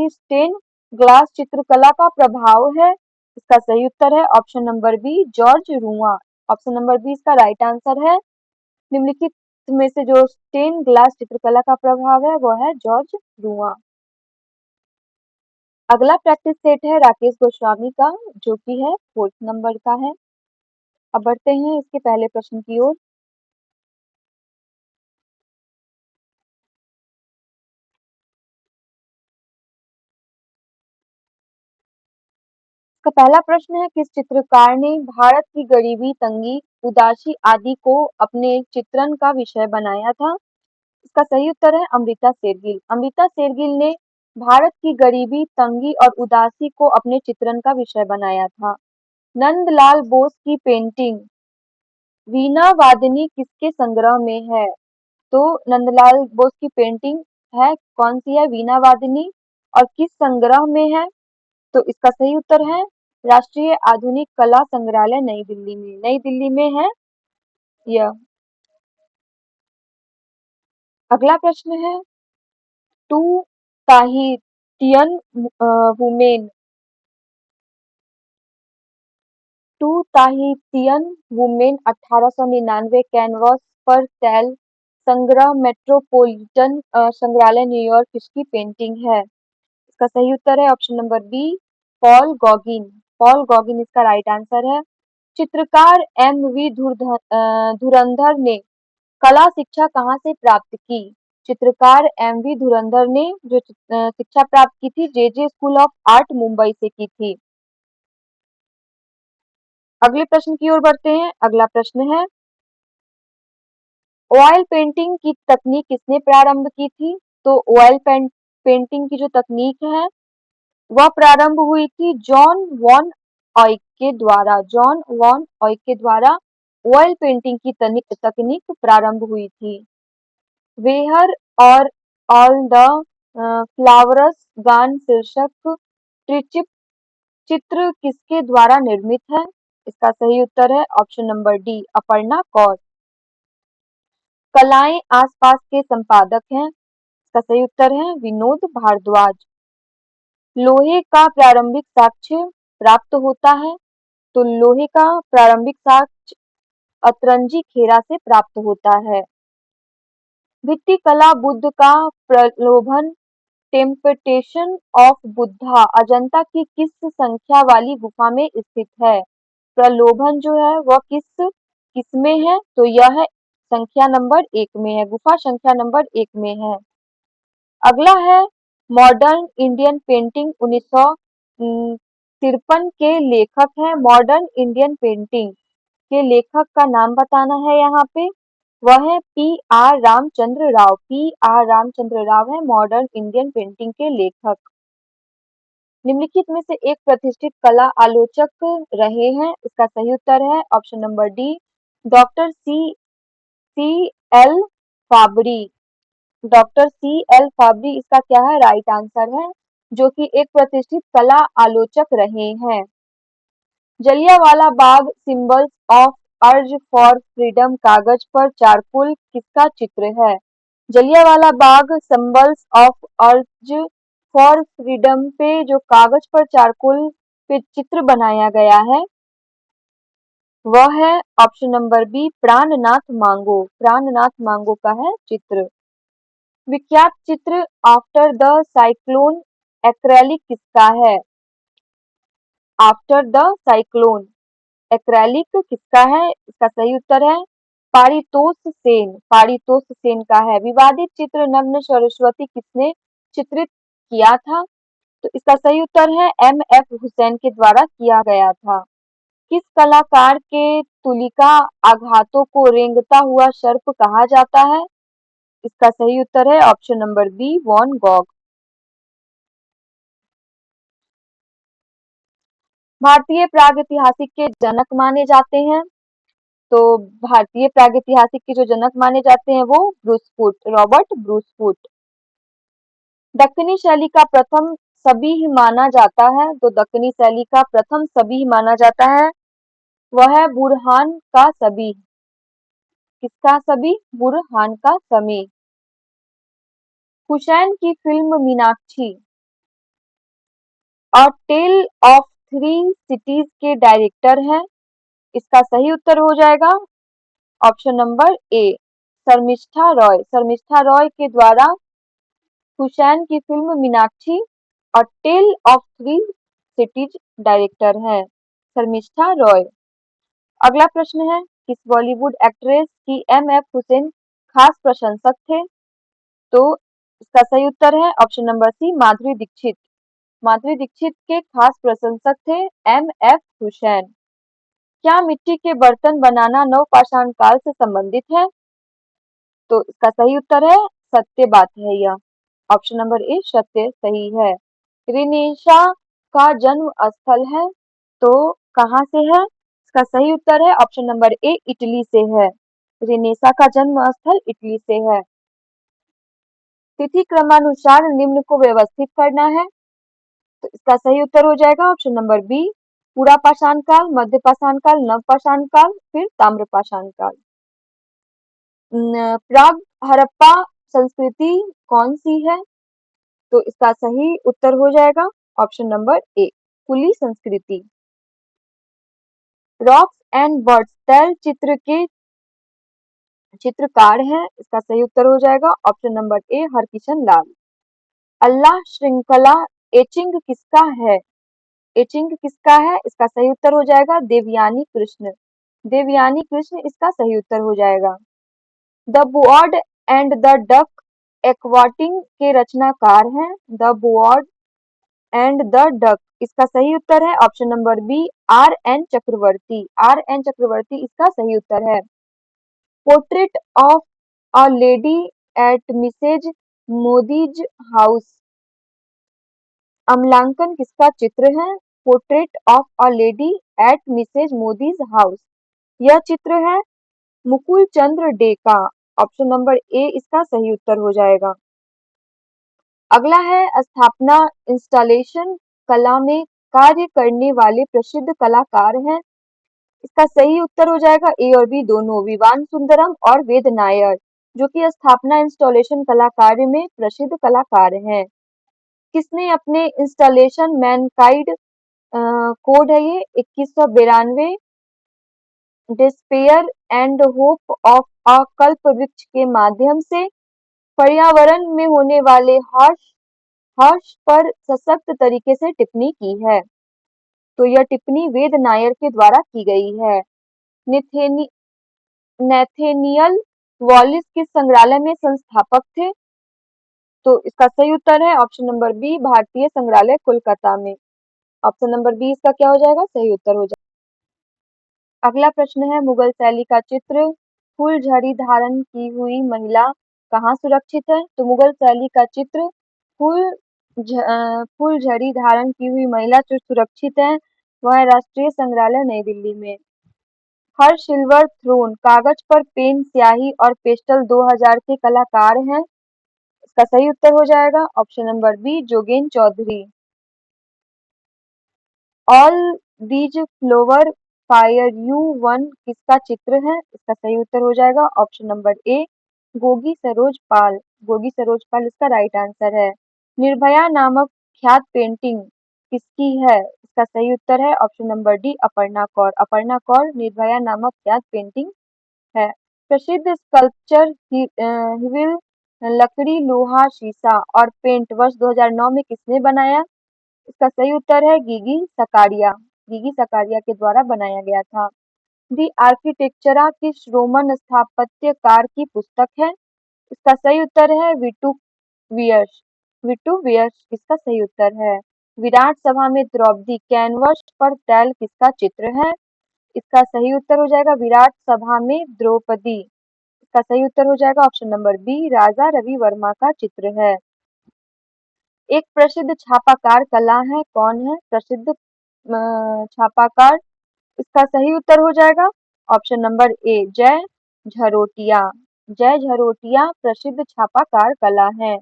A: स्टेन ग्लास चित्रकला का प्रभाव है? इसका सही उत्तर है ऑप्शन नंबर बी, जॉर्ज रुआ। ऑप्शन नंबर बी इसका राइट आंसर है। निम्नलिखित में से जो स्टेन ग्लास चित्रकला का प्रभाव है वह है जॉर्ज रुआ। अगला प्रैक्टिस सेट है राकेश गोस्वामी का जो कि है 4th नंबर का है। अब बढ़ते हैं इसके पहले प्रश्न की ओर। इसका पहला प्रश्न है, किस चित्रकार ने भारत की गरीबी, तंगी, उदासी आदि को अपने चित्रण का विषय बनाया था? इसका सही उत्तर है अमृता शेरगिल। अमृता शेरगिल ने भारत की गरीबी, तंगी और उदासी को अपने चित्रण का विषय बनाया था। नंदलाल बोस की पेंटिंग वीणा वादनी किसके संग्रह में है? तो नंदलाल बोस की पेंटिंग है कौन सी है? वीणा वादनी। और किस संग्रह में है? तो इसका सही उत्तर है राष्ट्रीय आधुनिक कला संग्रहालय नई दिल्ली में। नई दिल्ली में है यह। अगला प्रश्न है, two Tahitian women two Tahitian women 1899 canvas पर तैल संग्रह मेट्रोपॉलिटन संग्रहालय न्यूयॉर्क किसकी पेंटिंग है? इसका सही उत्तर है option number B, Paul Gauguin. Paul Gauguin इसका राइट आंसर है। चित्रकार एम.वी. धुरंधर ने कला शिक्षा कहाँ से प्राप्त की? चित्रकार एम.वी. धुरंधर ने जो शिक्षा प्राप्त की थी जे स्कूल ऑफ आर्ट मुंबई से की थी। अगले प्रश्न की ओर बढ़ते हैं। अगला प्रश्न है, ऑयल पेंटिंग की तकनीक किसने प्रारंभ की थी? तो ऑयल पेंटिंग की जो तकनीक है वह प्रारंभ हुई थी जॉन वॉन ऑयक के द्वारा। जॉन वॉन ऑयक के द्वारा ऑयल पेंटिंग की तकनीक प्रारंभ हुई थी। वेहर और ऑल द फ्लावरस गान शीर्षक चित्र किसके द्वारा निर्मित है? इसका सही उत्तर है option number D, Aparna Kaur. कलाएं आसपास के संपादक हैं। इसका सही उत्तर है विनोद भारद्वाज। लोहे का प्रारंभिक साक्ष्य प्राप्त होता है, तो लोहे का प्रारंभिक साक्ष्य अतरंजी खेरा से प्राप्त होता है। भित्ति कला बुद्ध का प्रलोभन, टेम्पटेशन ऑफ बुद्धा अजंता की किस संख्या वाली गुफा में स्थित है? प्रलोभन जो है वह किसमें है? तो यह है संख्या नंबर 1 में है, गुफा संख्या नंबर 1 में है। अगला है मॉडर्न इंडियन पेंटिंग 1953 के लेखक हैं। मॉडर्न इंडियन पेंटिंग के लेखक का नाम बताना है यहाँ पे। वह है P.R. रामचंद्र राव। P.R. रामचंद्र राव है मॉडर्न इंडियन पेंटिंग के लेखक। निम्नलिखित में से एक प्रतिष्ठित कला आलोचक रहे हैं। इसका सही उत्तर है option number D, doctor C L Fabri. Doctor C L Fabri इसका क्या है? राइट आंसर है, जो कि एक प्रतिष्ठित कला आलोचक रहे हैं। Jallianwala Bagh symbols of urge for freedom कागज पर चारकोल किसका चित्र है? Jallianwala Bagh symbols of urge for freedom पे जो कागज पर चारकोल पे चित्र बनाया गया है वह है ऑप्शन नंबर बी, प्राणनाथ मांगो। प्राणनाथ मांगो का है चित्र। विख्यात चित्र आफ्टर द साइक्लोन एक्रेलिक किसका है? आफ्टर द साइक्लोन एक्रेलिक किसका है? इसका सही उत्तर है पारितोष सेन। पारितोष सेन का है। विवादित चित्र नग्न सरस्वती किसने चित्रित किया था? तो इसका सही उत्तर है M.F. हुसैन के द्वारा किया गया था। किस कलाकार के तुलिका आघातों को रेंगता हुआ सर्प कहा जाता है? इसका सही उत्तर है option number B, van Gogh. भारतीय प्रागैतिहासिक के जनक माने जाते हैं। तो भारतीय प्रागैतिहासिक के जो जनक माने जाते हैं वो ब्रूसफुट, रॉबर्ट ब्रूसफुट। दक्कनी शैली का प्रथम सबीह माना जाता है। तो दक्कनी शैली का प्रथम सबीह माना जाता है वह है बुरहान का सबीह। किसका सबीह? बुरहान का समी। हुसैन की फिल्म मीनाक्षी और टेल ऑफ थ्री सिटीज के डायरेक्टर हैं। इसका सही उत्तर हो जाएगा option number A, Sharmishtha Roy. Sharmishtha Roy के द्वारा हुसैन की फिल्म मीनाक्षी और tale of three cities director है शर्मिष्ठा रॉय। अगला प्रश्न है किस बॉलीवुड एक्ट्रेस की M.F. हुसैन खास प्रशंसक थे? तो इसका सही उत्तर है ऑप्शन नंबर सी, माधुरी दीक्षित। माधुरी दीक्षित के खास प्रशंसक थे M.F. हुसैन। क्या मिट्टी के बर्तन बनाना नवपाषाण काल से संबंधित है? तो इसका सही उत्तर है सत्य बात है यह। ऑप्शन नंबर ए सत्य सही है। रिनेशा का जन्म स्थल है, तो कहाँ से है? इसका सही उत्तर है ऑप्शन नंबर ए, इटली से है। रिनेशा का जन्म स्थल इटली से है। तिथि क्रमानुसार निम्न को व्यवस्थित करना है, तो इसका सही उत्तर हो जाएगा ऑप्शन नंबर बी, पूरा पाषाण काल, मध्य पाषाण काल, नवपाषाण काल, फिर ताम्रपाषाण काल। प्राग हड़प्पा संस्कृति कौन सी है? तो इसका सही उत्तर हो जाएगा ऑप्शन नंबर ए, कुली संस्कृति। रॉक्स एंड बर्ड्स तैल चित्र के चित्रकार हैं। इसका सही उत्तर हो जाएगा ऑप्शन नंबर ए, हरकिशन लाल। अल्लाह श्रृंखला एचिंग किसका है? एचिंग किसका है? इसका सही उत्तर हो जाएगा देवयानी कृष्ण। देवयानी कृष्ण इसका सही उत्तर हो जाएगा। The bird and the duck aquatint के रचनाकार हैं। The bird and the duck इसका सही उत्तर है option number B, R.N. Chakravarti. R.N. Chakravarti इसका सही उत्तर है। Portrait of a lady at Mrs Modi's house अमलांकन किसका चित्र है? Portrait of a lady at Mrs Modi's house यह चित्र है मुकुल चंद्र डे का। ऑप्शन नंबर ए इसका सही उत्तर हो जाएगा। अगला है स्थापना इंस्टॉलेशन कला में कार्य करने वाले प्रसिद्ध कलाकार हैं? इसका सही उत्तर हो जाएगा ए और बी दोनों, विवान सुंदरम और वेद नायर, जो कि स्थापना इंस्टॉलेशन कला कार्य में प्रसिद्ध कलाकार हैं। किसने अपने इंस्टॉलेशन मैनकाइंड कोड है ये 2192, despair and hope of a कल्प वृक्ष के माध्यम से पर्यावरण में होने वाले हर्ष हर्ष पर सशक्त तरीके से टिप्पणी की है। तो यह टिप्पणी वेद नायर के द्वारा की गई है। नेथेनी नेथेनियल वॉलिस किस संग्रहालय में संस्थापक थे? तो इसका सही उत्तर है ऑप्शन नंबर बी, भारतीय संग्रहालय कोलकाता में। ऑप्शन नंबर बी इसका क्या हो जाएगा? सही उत्तर हो जाएगा। अगला प्रश्न है, मुगल शैली का चित्र फूलझड़ी धारण की हुई महिला कहाँ सुरक्षित है? तो मुगल शैली का चित्र फूलझड़ी धारण की हुई महिला जो सुरक्षित है वह है राष्ट्रीय संग्रहालय नई दिल्ली में। हर सिल्वर थ्रोन कागज पर पेन, स्याही और पेस्टल 2000 के कलाकार हैं। इसका सही उत्तर हो जाएगा option number B, Jogen Chaudhuri. All these flower fire you one किसका चित्र है? इसका सही उत्तर हो जाएगा option number A, Gogi Saroj Pal. Gogi Saroj Pal इसका राइट आंसर है। निर्भया नामक ख्यात पेंटिंग किसकी है? इसका सही उत्तर है option number D, Aparna Kaur. Aparna Kaur Nirbhaya नामक ख्यात पेंटिंग है। प्रसिद्ध स्कल्पचर हिविल लकड़ी, लोहा, शीशा और पेंट वर्ष 2009 में किसने बनाया? इसका सही उत्तर है गीगी सकारिया। गीगी सकारिया के द्वारा बनाया गया था। दी आर्किटेक्चरा किस रोमन स्थापत्यकार की पुस्तक है? इसका सही उत्तर है विटुवियस। विटुवियस इसका सही उत्तर है। विराट सभा में द्रौपदी कैनवस पर तैल किसका चित्र है? इसका सही उत्तर हो जाएगा विराट सभा में द्रौपदी। इसका सही उत्तर हो जाएगा option number B, Raja Ravi Varma का चित्र है। एक प्रसिद्ध छापाकार कला है, कौन है प्रसिद्ध छापाकार? इसका सही उत्तर हो जाएगा ऑप्शन नंबर ए, जय झरोटिया। जय झरोटिया प्रसिद्ध छापाकार कला है।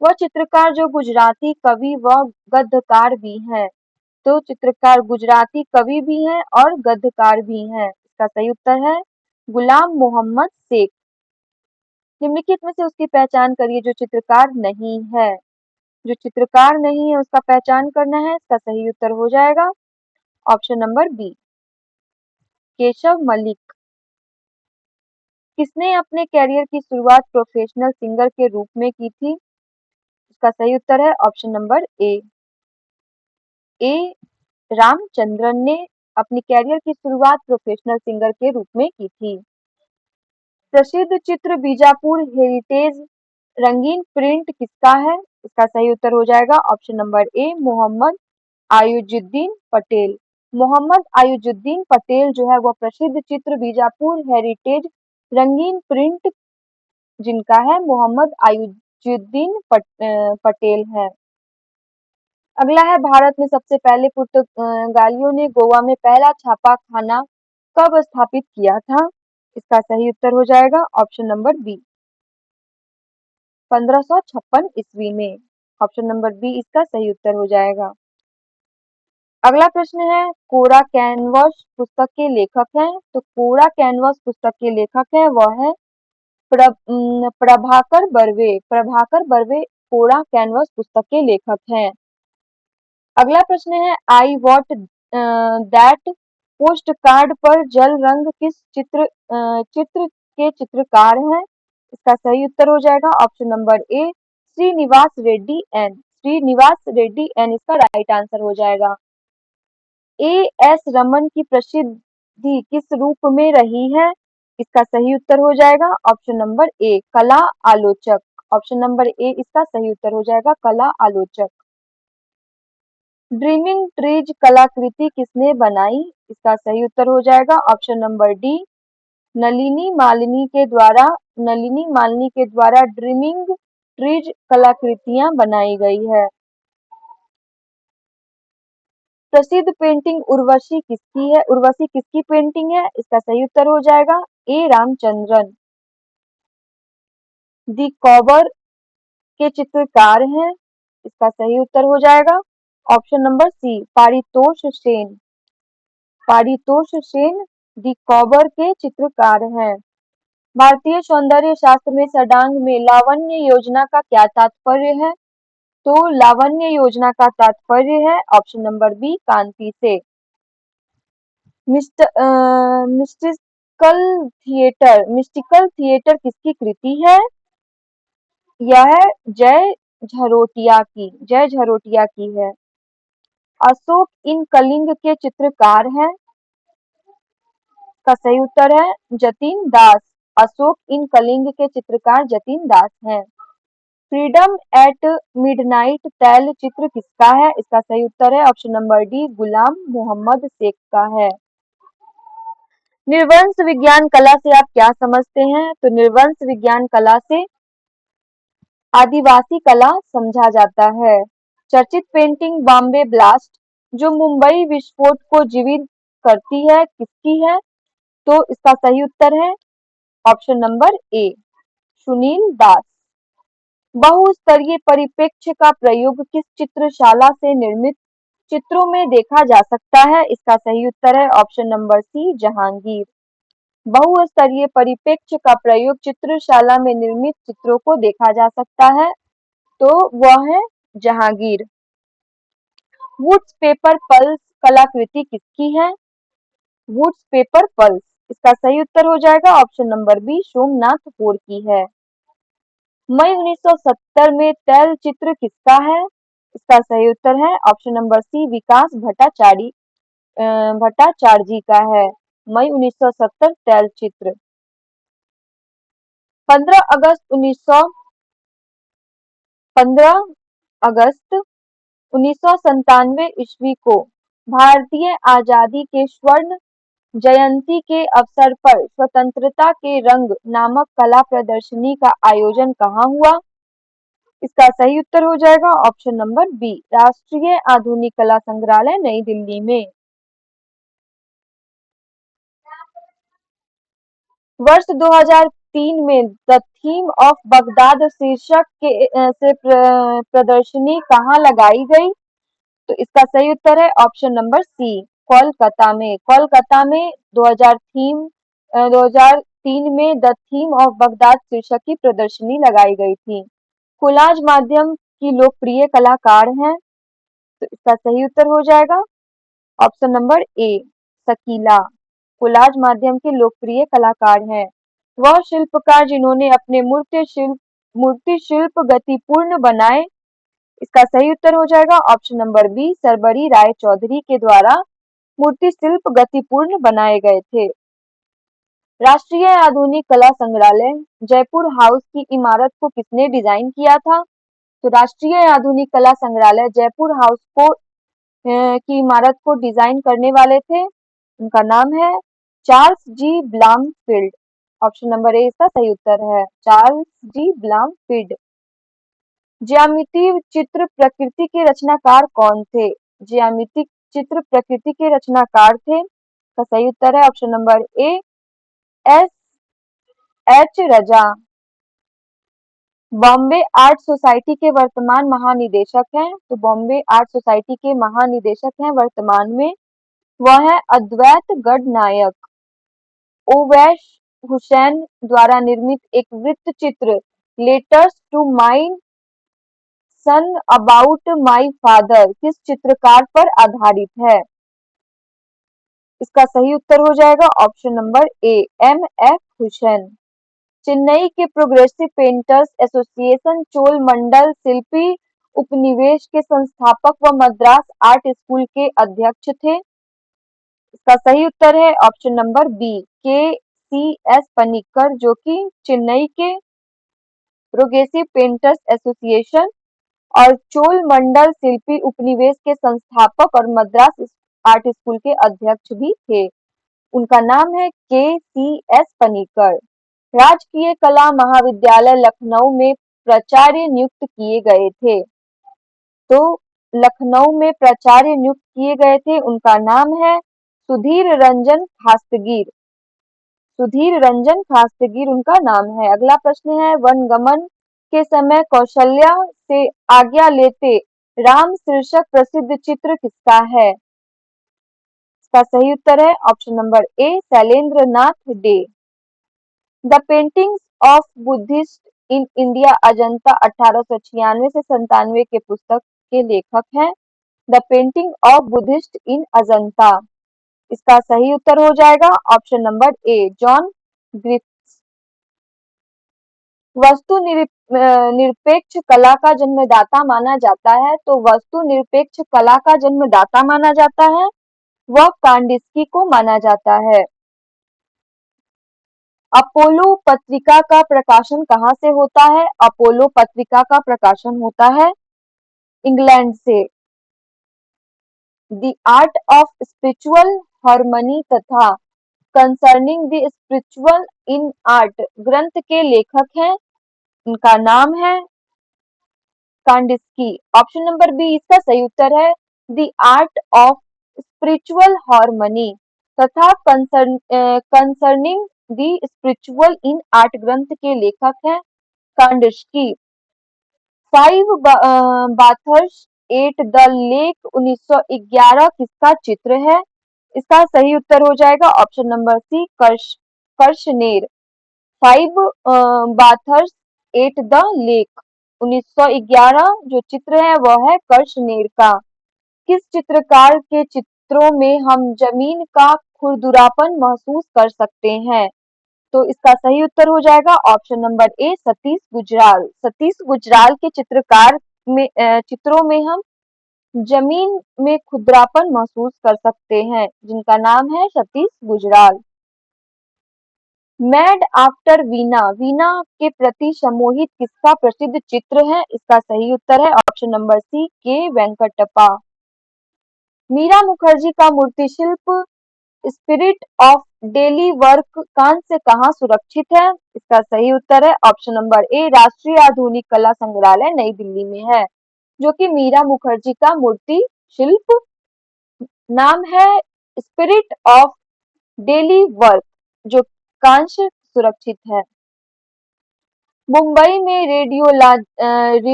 A: वह चित्रकार जो गुजराती कवि व गद्यकार भी हैं। तो चित्रकार गुजराती कवि भी हैं और गद्यकार भी हैं। इसका सही उत्तर है गुलाम मोहम्मद शेख। निम्नलिखित में से उसकी पहचान करिए जो चित्रकार नहीं है। जो चित्रकार नहीं है उसका पहचान करना है। इसका सही उत्तर हो जाएगा option number B, Keshav Malik. किसने अपने कैरियर की शुरुआत प्रोफेशनल सिंगर के रूप में की थी? इसका सही उत्तर है ऑप्शन नंबर ए रामचंद्रन ने अपनी कैरियर की शुरुआत प्रोफेशनल सिंगर के रूप में की थी। प्रसिद्ध चित्र बीजापुर हेरिटेज रंगीन प्रिंट किसका है? इसका सही उत्तर हो जाएगा option number A, Mohammed Ayujuddin Patel. Mohammed Ayujuddin Patel जो है वह प्रसिद्ध चित्र बीजापुर हेरिटेज रंगीन प्रिंट जिनका है मोहम्मद आयुजुद्दीन पटेल है। अगला है, भारत में सबसे पहले पुर्तगालियों ने गोवा में पहला छापा खाना कब स्थापित किया था? इसका सही उत्तर हो जाएगा ऑप्शन नंबर बी, 1556 ईस्वी में। ऑप्शन नंबर बी इसका सही उत्तर हो जाएगा। अगला प्रश्न है, कोरा कैनवस पुस्तक के लेखक हैं। तो कोरा कैनवस पुस्तक के लेखक है वह है प्रभाकर बर्वे। प्रभाकर बर्वे कोरा कैनवस पुस्तक के लेखक हैं। अगला प्रश्न है, आई वॉट दैट पोस्ट कार्ड पर जल रंग किस चित्र के चित्रकार हैं? इसका सही उत्तर हो जाएगा option number A, Srinivas Reddy N. Srinivas Reddy N इसका राइट आंसर हो जाएगा। ए एस रमन की प्रसिद्धि किस रूप में रही है? इसका सही उत्तर हो जाएगा ऑप्शन नंबर ए, कला आलोचक। ऑप्शन नंबर ए इसका सही उत्तर हो जाएगा कला आलोचक। ड्रीमिंग ट्रीज कलाकृति किसने बनाई? इसका सही उत्तर हो जाएगा option number D, Nalini Malini के द्वारा। नलिनी मालिनी के द्वारा ड्रीमिंग ट्रीज कलाकृतियां बनाई गई है। प्रसिद्ध पेंटिंग उर्वशी किसकी है? उर्वशी किसकी पेंटिंग है? इसका सही उत्तर हो जाएगा ए रामचंद्रन। दी कौबर के चित्रकार हैं। इसका सही उत्तर हो जाएगा option number C Paritosh Sen. Paritosh Sen the कौबर के चित्रकार हैं। भारतीय सौंदर्य शास्त्र में षडांग में लावण्य योजना का क्या तात्पर्य है? तो लावण्य योजना का तात्पर्य है ऑप्शन नंबर बी कांति से। मिस्टिकल थिएटर किसकी कृति है? यह जय झरोटिया की है। अशोक इन कलिंग के चित्रकार हैं। का सही उत्तर है जतिन दास। अशोक इन कलिंग के चित्रकार जतिन दास हैं। फ्रीडम एट मिडनाइट तैल चित्र किसका है? इसका सही उत्तर है ऑप्शन नंबर डी गुलाम मोहम्मद शेख का है। निर्वंश विज्ञान कला से आप क्या समझते हैं? तो निर्वंश विज्ञान कला से आदिवासी कला समझा जाता है। चर्चित पेंटिंग बॉम्बे ब्लास्ट जो मुंबई विस्फोट को जीवित करती है किसकी है? तो इसका सही उत्तर है ऑप्शन नंबर ए सुनील दास। बहुस्तरीय परिप्रेक्ष्य का प्रयोग किस चित्रशाला से निर्मित चित्रों में देखा जा सकता है? इसका सही उत्तर है ऑप्शन नंबर सी जहांगीर। बहुस्तरीय परिप्रेक्ष्य का प्रयोग चित्रशाला में निर्मित चित्रों को देखा जा सकता है तो वह है जहांगीर। वुड्स पेपर पल्स कलाकृति किसकी है? Woods paper pulse. इसका सही उत्तर हो जाएगा ऑप्शन नंबर बी सोमनाथ होर की है। मई 1970 में तैल चित्र किसका है? इसका सही उत्तर है ऑप्शन नंबर सी विकास भट्टाचार्य का है। मई 1970 तैल चित्र। 15 अगस्त 1997 ईस्वी को भारतीय आजादी के स्वर्ण जयंती के अवसर पर स्वतंत्रता के रंग नामक कला प्रदर्शनी का आयोजन कहाँ हुआ? इसका सही उत्तर हो जाएगा ऑप्शन नंबर बी राष्ट्रीय आधुनिक कला संग्रहालय नई दिल्ली में। वर्ष 2003 में द थीम ऑफ बगदाद शीर्षक से प्रदर्शनी कहाँ लगाई गई? तो इसका सही उत्तर है ऑप्शन नंबर सी कोलकाता में। कोलकाता में 2003 में द थीम ऑफ बगदाद शीर्षक की प्रदर्शनी लगाई गई थी। कोलाज माध्यम की लोकप्रिय कलाकार हैं तो इसका सही उत्तर हो जाएगा option number A Shakila. Collage माध्यम के लोकप्रिय कलाकार हैं। वह शिल्पकार जिन्होंने अपने मूर्ति शिल्प गतिपूर्ण बनाए। इसका सही उत्तर हो जाएगा ऑप्शन नंबर बी सरबरी राय चौधरी के द्वारा मूर्ति शिल्प गतिपूर्ण बनाए गए थे। राष्ट्रीय आधुनिक कला संग्रहालय जयपुर हाउस की इमारत को किसने डिजाइन किया था? तो राष्ट्रीय आधुनिक कला संग्रहालय जयपुर हाउस की इमारत को डिजाइन करने वाले थे। उनका नाम है Charles G Blomfield. Option number A इसका सही उत्तर है चार्ल्स जी ब्लामफील्ड। ज्यामितीय चित्र प्रकृति के रचनाकार कौन थे? ज्यामितीय चित्र प्रकृति के रचनाकार थे का सही उत्तर है option number A S H Raza. Bombay art society के वर्तमान महानिदेशक हैं। तो बॉम्बे आर्ट सोसाइटी के महानिदेशक हैं वर्तमान में वह है अद्वैत गढ़नायक। ओवैस हुसैन द्वारा निर्मित एक वृत्त चित्र letters to my son about my father किस चित्रकार पर आधारित है? इसका सही उत्तर हो जाएगा option number A M F Husain. Chennai के progressive painters association Cholamandal शिल्पी उपनिवेश के संस्थापक व मद्रास आर्ट स्कूल के अध्यक्ष थे। इसका सही उत्तर है ऑप्शन नंबर बी के सी एस पनिक्कर जो कि चेन्नई के प्रोग्रेसिव पेंटर्स एसोसिएशन और चोल मंडल शिल्पी उपनिवेश के संस्थापक और मद्रास आर्ट स्कूल के अध्यक्ष भी थे। उनका नाम है के सी एस पनिक्कर। राजकीय कला महाविद्यालय लखनऊ में प्राचार्य नियुक्त किए गए थे। तो लखनऊ में प्राचार्य नियुक्त किए गए थे उनका नाम है सुधीर रंजन खास्तगीर। सुधीर रंजन खास्तगीर उनका नाम है। अगला प्रश्न है वनगमन के समय कौशल्या से आज्ञा लेते राम शीर्षक प्रसिद्ध चित्र किसका है? इसका सही उत्तर है option number A Shailendra Nath day. The paintings of Buddhist in India Ajanta 1896 से 97 के पुस्तक के लेखक हैं। द पेंटिंग ऑफ बुद्धिस्ट इन अजंता, इसका सही उत्तर हो जाएगा ऑप्शन नंबर ए जॉन ग्रिफ्स। वस्तु निरपेक्ष कला का जन्मदाता माना जाता है, तो वस्तु निरपेक्ष कला का जन्मदाता माना जाता है वह कांडिस्की को माना जाता है। अपोलो पत्रिका का प्रकाशन कहाँ से होता है? अपोलो पत्रिका का प्रकाशन होता है इंग्लैंड से। The art of spiritual harmony तथा concerning the spiritual in art ग्रंथ के लेखक हैं, इनका नाम है कांडिस्की। ऑप्शन नंबर बी इसका सही उत्तर है the art of spiritual harmony तथा concerning the spiritual in art ग्रंथ के लेखक हैं Kandinsky. Five bathers at the lake 1911 किसका चित्र है? इसका सही उत्तर हो जाएगा option number C Kirchner. Five bathers at the lake 1911 जो चित्र है वह है कर्शनेर का। किस चित्रकार के चित्रों में हम जमीन का खुरदुरापन महसूस कर सकते हैं? तो इसका सही उत्तर हो जाएगा ऑप्शन नंबर ए सतीश गुजराल। सतीश गुजराल के चित्रों में हम जमीन में खुरदरापन महसूस कर सकते हैं, जिनका नाम है सतीश गुजराल। मैड आफ्टर वीना, वीना के प्रति सम्मोहित किसका प्रसिद्ध चित्र है? इसका सही उत्तर है ऑप्शन नंबर सी के वेंकटप्पा। मीरा मुखर्जी का मूर्ति शिल्प स्पिरिट ऑफ डेली वर्क कान से कहाँ सुरक्षित है? इसका सही उत्तर है ऑप्शन नंबर ए राष्ट्रीय आधुनिक कला संग्रहालय नई दिल्ली में है, जो कि मीरा मुखर्जी का मूर्ति शिल्प नाम है स्पिरिट ऑफ डेली वर्क, जो कांश सुरक्षित है। मुंबई में रेडियोलॉजिस्ट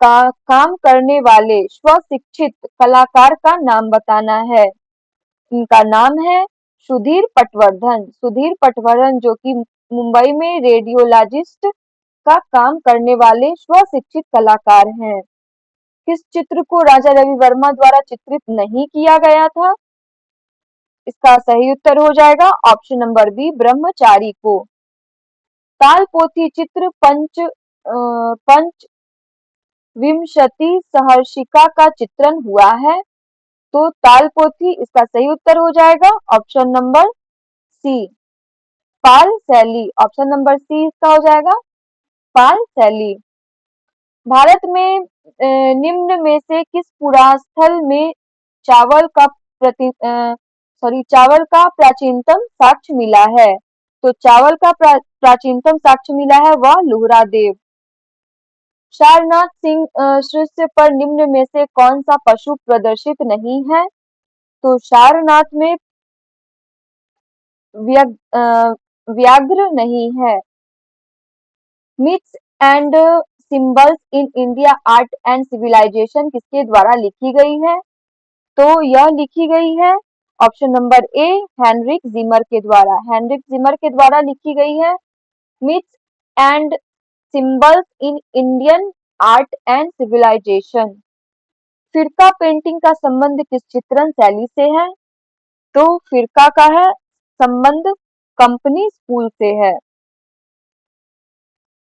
A: का काम करने वाले स्वशिक्षित कलाकार का नाम बताना है। इनका नाम है सुधीर पटवर्धन। सुधीर पटवर्धन जो कि मुंबई में रेडियोलॉजिस्ट का काम करने वाले स्वशिक्षित कलाकार हैं। किस चित्र को राजा रवि वर्मा द्वारा चित्रित नहीं किया गया था? इसका सही उत्तर हो जाएगा ऑप्शन नंबर बी ब्रह्मचारी को। तालपोथी चित्र पंच विंशति सहर्षिका का चित्रण हुआ है, तो तालपोथी इसका सही उत्तर हो जाएगा ऑप्शन नंबर सी पाल शैली। ऑप्शन नंबर सी इसका हो जाएगा पाल शैली। भारत में निम्न में से किस पुरास्थल में चावल का चावल का प्राचीनतम साक्ष्य मिला है? तो चावल का प्राचीनतम साक्ष्य मिला है वह लोहरादेव। सारनाथ सिंह शीर्ष पर निम्न में से कौन सा पशु प्रदर्शित नहीं है? तो सारनाथ में व्याघ्र नहीं है। Myths and symbols in India art and civilisation किसके द्वारा लिखी गई है? तो यह लिखी गई है option number A Heinrich Zimmer के द्वारा। हेनरिक जिमर के द्वारा लिखी गई है myths and symbols in Indian art and civilisation. फिरका पेंटिंग का संबंध किस चित्रण शैली से है? तो फिरका का है संबंध कंपनी स्कूल से है।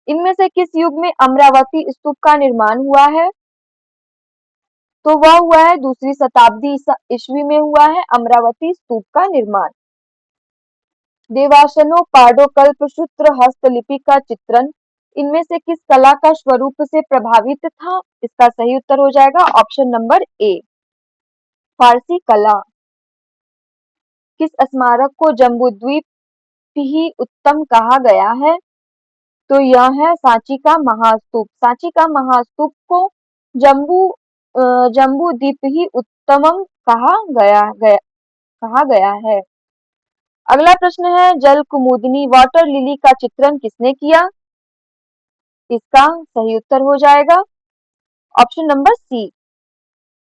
A: इनमें से किस युग में अमरावती स्तूप का निर्माण हुआ है? तो वह हुआ है दूसरी शताब्दी ईस्वी में हुआ है अमरावती स्तूप का निर्माण। देवासनो कल्पसूत्र हस्तलिपि का चित्रण इनमें से किस कला का स्वरूप से प्रभावित था? इसका सही उत्तर हो जाएगा ऑप्शन नंबर ए फारसी कला। किस स्मारक को जम्बूद्वीप ही उत्तम कहा गया है? तो यह है सांची का महास्तूप। सांची का महास्तूप को जम्बू द्वीप ही उत्तमम कहा गया है। अगला प्रश्न है जल कुमुदिनी वाटर लिली का चित्रण किसने किया? इसका सही उत्तर हो जाएगा ऑप्शन नंबर सी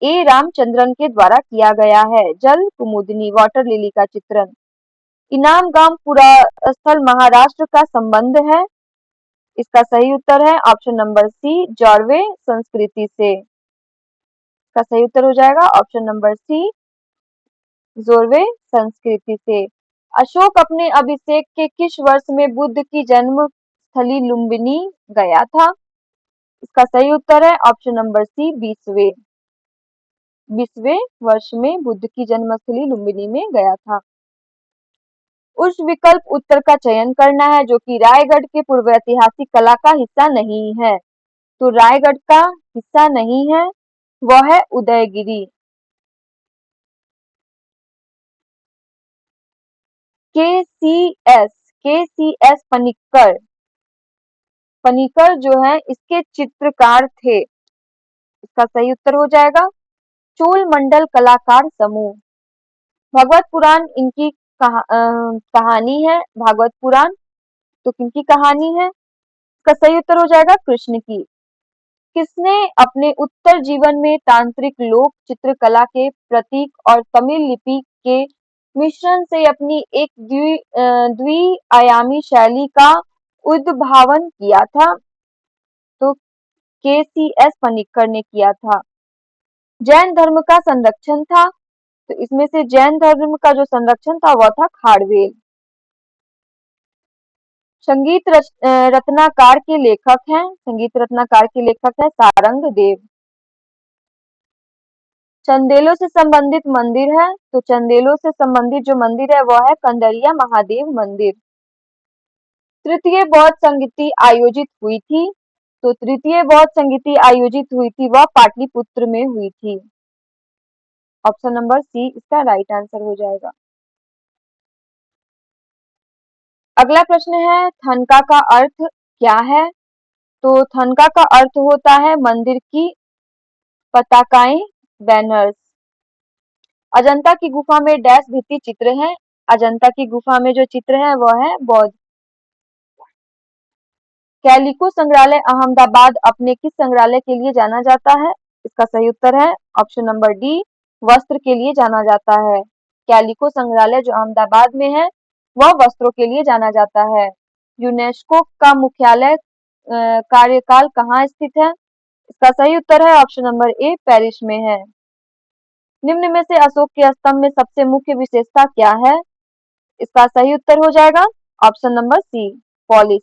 A: ए रामचंद्रन के द्वारा किया गया है। जल कुमुदिनी वाटर लिली का चित्रण। इनाम गांव पुरास्थल महाराष्ट्र का संबंध है। इसका सही उत्तर है ऑप्शन नंबर सी जॉर्वे संस्कृति से। इसका सही उत्तर हो जाएगा ऑप्शन नंबर सी जोरवे संस्कृति से। अशोक अपने अभिषेक के किस वर्ष में बुद्ध की जन्म स्थली लुम्बिनी गया था? इसका सही उत्तर है ऑप्शन नंबर सी 20वें वर्ष में बुद्ध की जन्मस्थली लुम्बिनी में गया था। उस विकल्प उत्तर का चयन करना है जो कि रायगढ़ के पूर्व ऐतिहासिक कला का हिस्सा नहीं है। तो रायगढ़ का हिस्सा नहीं है वह है उदयगिरी। के सी एस पनिक्कर जो है इसके चित्रकार थे। इसका सही उत्तर हो जाएगा चोल मंडल कलाकार समूह। भगवत पुराण इनकी कहानी है। भागवत पुराण तो किनकी कहानी है? इसका सही उत्तर हो जाएगा कृष्ण की। किसने अपने उत्तर जीवन में तांत्रिक लोक चित्रकला के प्रतीक और तमिल लिपि के मिश्रण से अपनी एक द्विआयामी शैली का उद्भावन किया था? तो के.सी.एस. पनिक्कर ने किया था। जैन धर्म का संरक्षण था तो इसमें से जैन धर्म का जो संरक्षण था वह था खारवेल। संगीत रत्नाकार के लेखक हैं। संगीत रत्नाकार के लेखक है सारंग देव। चंदेलों से संबंधित मंदिर है तो चंदेलों से संबंधित जो मंदिर है वह है कंदरिया महादेव मंदिर। तृतीय बौद्ध संगीति आयोजित हुई थी तो तृतीय बौद्ध संगीति आयोजित हुई थी वह पाटलिपुत्र में हुई थी। ऑप्शन नंबर सी इसका राइट आंसर हो जाएगा। अगला प्रश्न है थनका का अर्थ क्या है? तो थनका का अर्थ होता है मंदिर की पताकाएं बैनर्स। अजंता की गुफा में डैश भित्ति चित्र है। अजंता की गुफा में जो चित्र है वह है बौद्ध। कैलिको संग्रहालय अहमदाबाद अपने किस संग्रहालय के लिए जाना जाता है? इसका सही उत्तर है ऑप्शन नंबर डी वस्त्र के लिए जाना जाता है। कैलिको संग्रहालय जो अहमदाबाद में है वह वस्त्रों के लिए जाना जाता है। यूनेस्को का मुख्यालय कार्यकाल कहाँ स्थित है? इसका सही उत्तर है ऑप्शन नंबर ए पेरिस में है। निम्न में से अशोक के स्तंभ में सबसे मुख्य विशेषता क्या है? इसका सही उत्तर हो जाएगा ऑप्शन नंबर सी पॉलिश।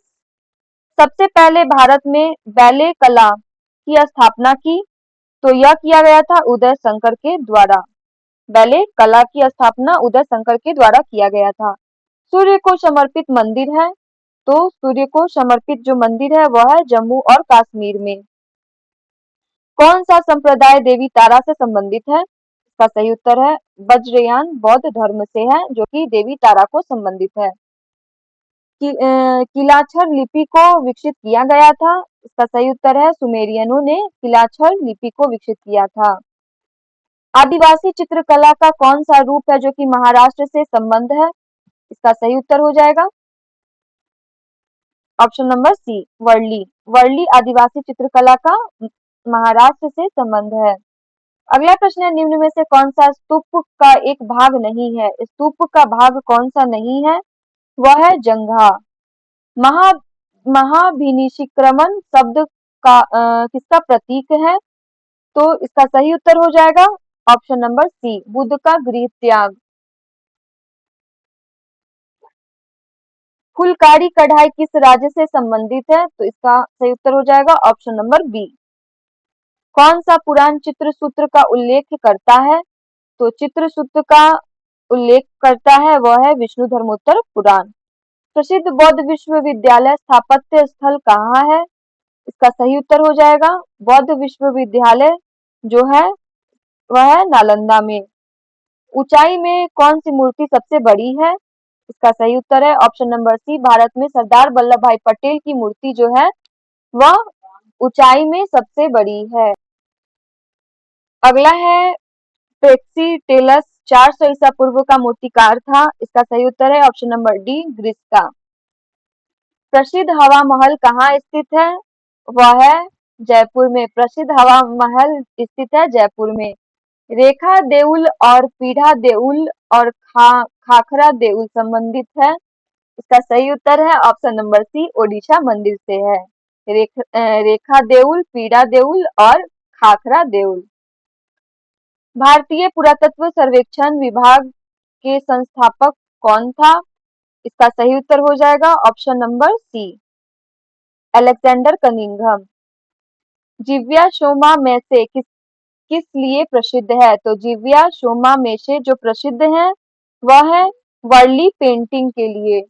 A: सबसे पहले भारत में बैले कला की स्थापना की तो यह किया गया था उदय शंकर के द्वारा। बैले कला की स्थापना उदय शंकर के द्वारा किया गया था। सूर्य को समर्पित मंदिर है तो सूर्य को समर्पित जो मंदिर है वह है जम्मू और कश्मीर में। कौन सा संप्रदाय देवी तारा से संबंधित है? इसका सही उत्तर है वज्रयान बौद्ध धर्म से है जो कि देवी तारा को संबंधित है। किलाक्षर लिपि को विकसित किया गया था। इसका सही उत्तर है सुमेरियनों ने किलाक्षर लिपि को विकसित किया था। आदिवासी चित्रकला का कौन सा रूप है जो कि महाराष्ट्र से संबंध है? इसका सही उत्तर हो जाएगा option number C Warli. Warli आदिवासी चित्रकला का महाराष्ट्र से संबंध है। अगला प्रश्न है निम्न में से कौन सा स्तूप का एक भाग नहीं है? स्तूप का भाग कौन सा नहीं है? वह है जंघा। महा महाभिनिष्क्रमण शब्द का किसका प्रतीक है? तो इसका सही उत्तर हो जाएगा ऑप्शन नंबर सी बुद्ध का गृह त्याग। फुलकारी कढ़ाई किस राज्य से संबंधित है? तो इसका सही उत्तर हो जाएगा ऑप्शन नंबर बी। कौन सा पुराण चित्रसूत्र का उल्लेख करता है? तो चित्रसूत्र का उल्लेख करता है वह है विष्णु धर्मोत्तर पुराण। प्रसिद्ध बौद्ध विश्वविद्यालय स्थापत्य स्थल कहाँ है? इसका सही उत्तर हो जाएगा बौद्ध विश्वविद्यालय जो है वह है नालंदा में। ऊंचाई में कौन सी मूर्ति सबसे बड़ी है? इसका सही उत्तर है ऑप्शन नंबर सी भारत में सरदार वल्लभ भाई पटेल की मूर्ति जो है वह ऊंचाई में सबसे बड़ी है। अगला है पेक्सीटेलस 400 ईसा पूर्व का मूर्तिकार था। इसका सही उत्तर है ऑप्शन नंबर डी ग्रीस का। प्रसिद्ध हवा महल कहाँ स्थित है? वह है जयपुर में। प्रसिद्ध हवा महल स्थित है जयपुर में। रेखा देउल और पीढ़ा देउल और खाखरा देउल संबंधित है। इसका सही उत्तर है ऑप्शन नंबर सी, ओडिशा मंदिर से है। रेखा देउल, पीढ़ा देउल और खाखरा देउल। भारतीय पुरातत्व सर्वेक्षण विभाग के संस्थापक कौन था? इसका सही उत्तर हो जाएगा option number C, Alexander Cunningham. Jivya Soma में से किस लिए प्रसिद्ध है? तो जिव्या शोमा में से जो प्रसिद्ध है वह है वर्ली पेंटिंग के लिए।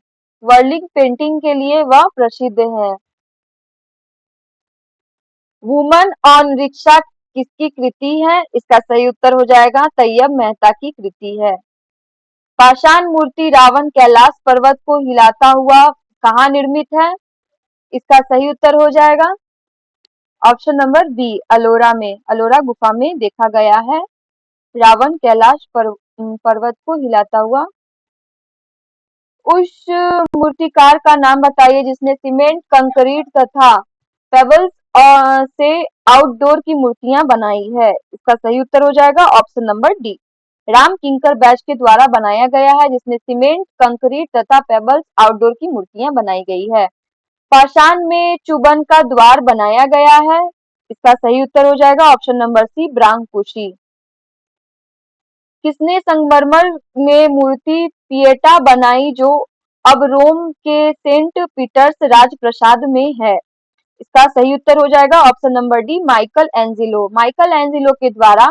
A: वर्लिंग पेंटिंग के लिए वह प्रसिद्ध है। वुमन ऑन रिक्शा किसकी कृति है? इसका सही उत्तर हो जाएगा तैयब मेहता की कृति है। पाषाण मूर्ति रावण कैलाश पर्वत को हिलाता हुआ कहाँ निर्मित है? इसका सही उत्तर हो जाएगा ऑप्शन नंबर बी, अलोरा में। अलोरा गुफा में देखा गया है रावण कैलाश पर्वत को हिलाता हुआ। उस मूर्तिकार का नाम बताइए जिसने सीमेंट, कंक्रीट तथा पेबल्स से आउटडोर की मूर्तियां बनाई है। इसका सही उत्तर हो जाएगा option number D, Ram Kinkar batch के द्वारा बनाया गया है जिसमें सीमेंट, कंक्रीट तथा पेबल्स आउटडोर की मूर्तियां बनाई गई है। पाषाण में चुबन का द्वार बनाया गया है। इसका सही उत्तर हो जाएगा ऑप्शन नंबर सी, ब्राह्मकुशी। किसने संगमरमर में मूर्ति पिएटा बनाई जो अब रोम के सेंट पीटर्स राजप्रसाद में है? इसका सही उत्तर हो जाएगा option number D, Michael Angelo. Michael Angelo के द्वारा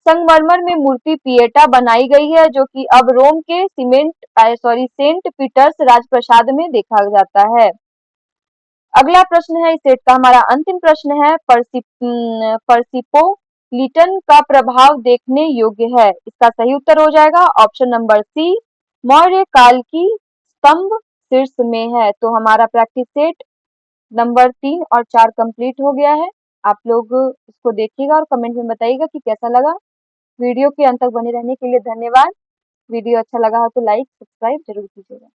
A: संगमरमर में मूर्ति पिएटा बनाई गई है जो कि अब रोम के सेंट पीटर्स राजप्रसाद में देखा जाता है। अगला प्रश्न है इस सेट का हमारा अंतिम प्रश्न है, पर्सिपोलिटन का प्रभाव देखने योग्य है। इसका सही उत्तर हो जाएगा ऑप्शन नंबर सी, मौर्य काल की स्तंभ शीर्ष में है। तो हमारा प्रैक्टिस सेट नंबर 3 और 4 कंप्लीट हो गया है। आप लोग इसको देखिएगा और कमेंट में बताइएगा कि कैसा लगा। वीडियो के अंत तक बने रहने के लिए धन्यवाद। वीडियो अच्छा लगा हो तो लाइक सब्सक्राइब जरूर कीजिएगा।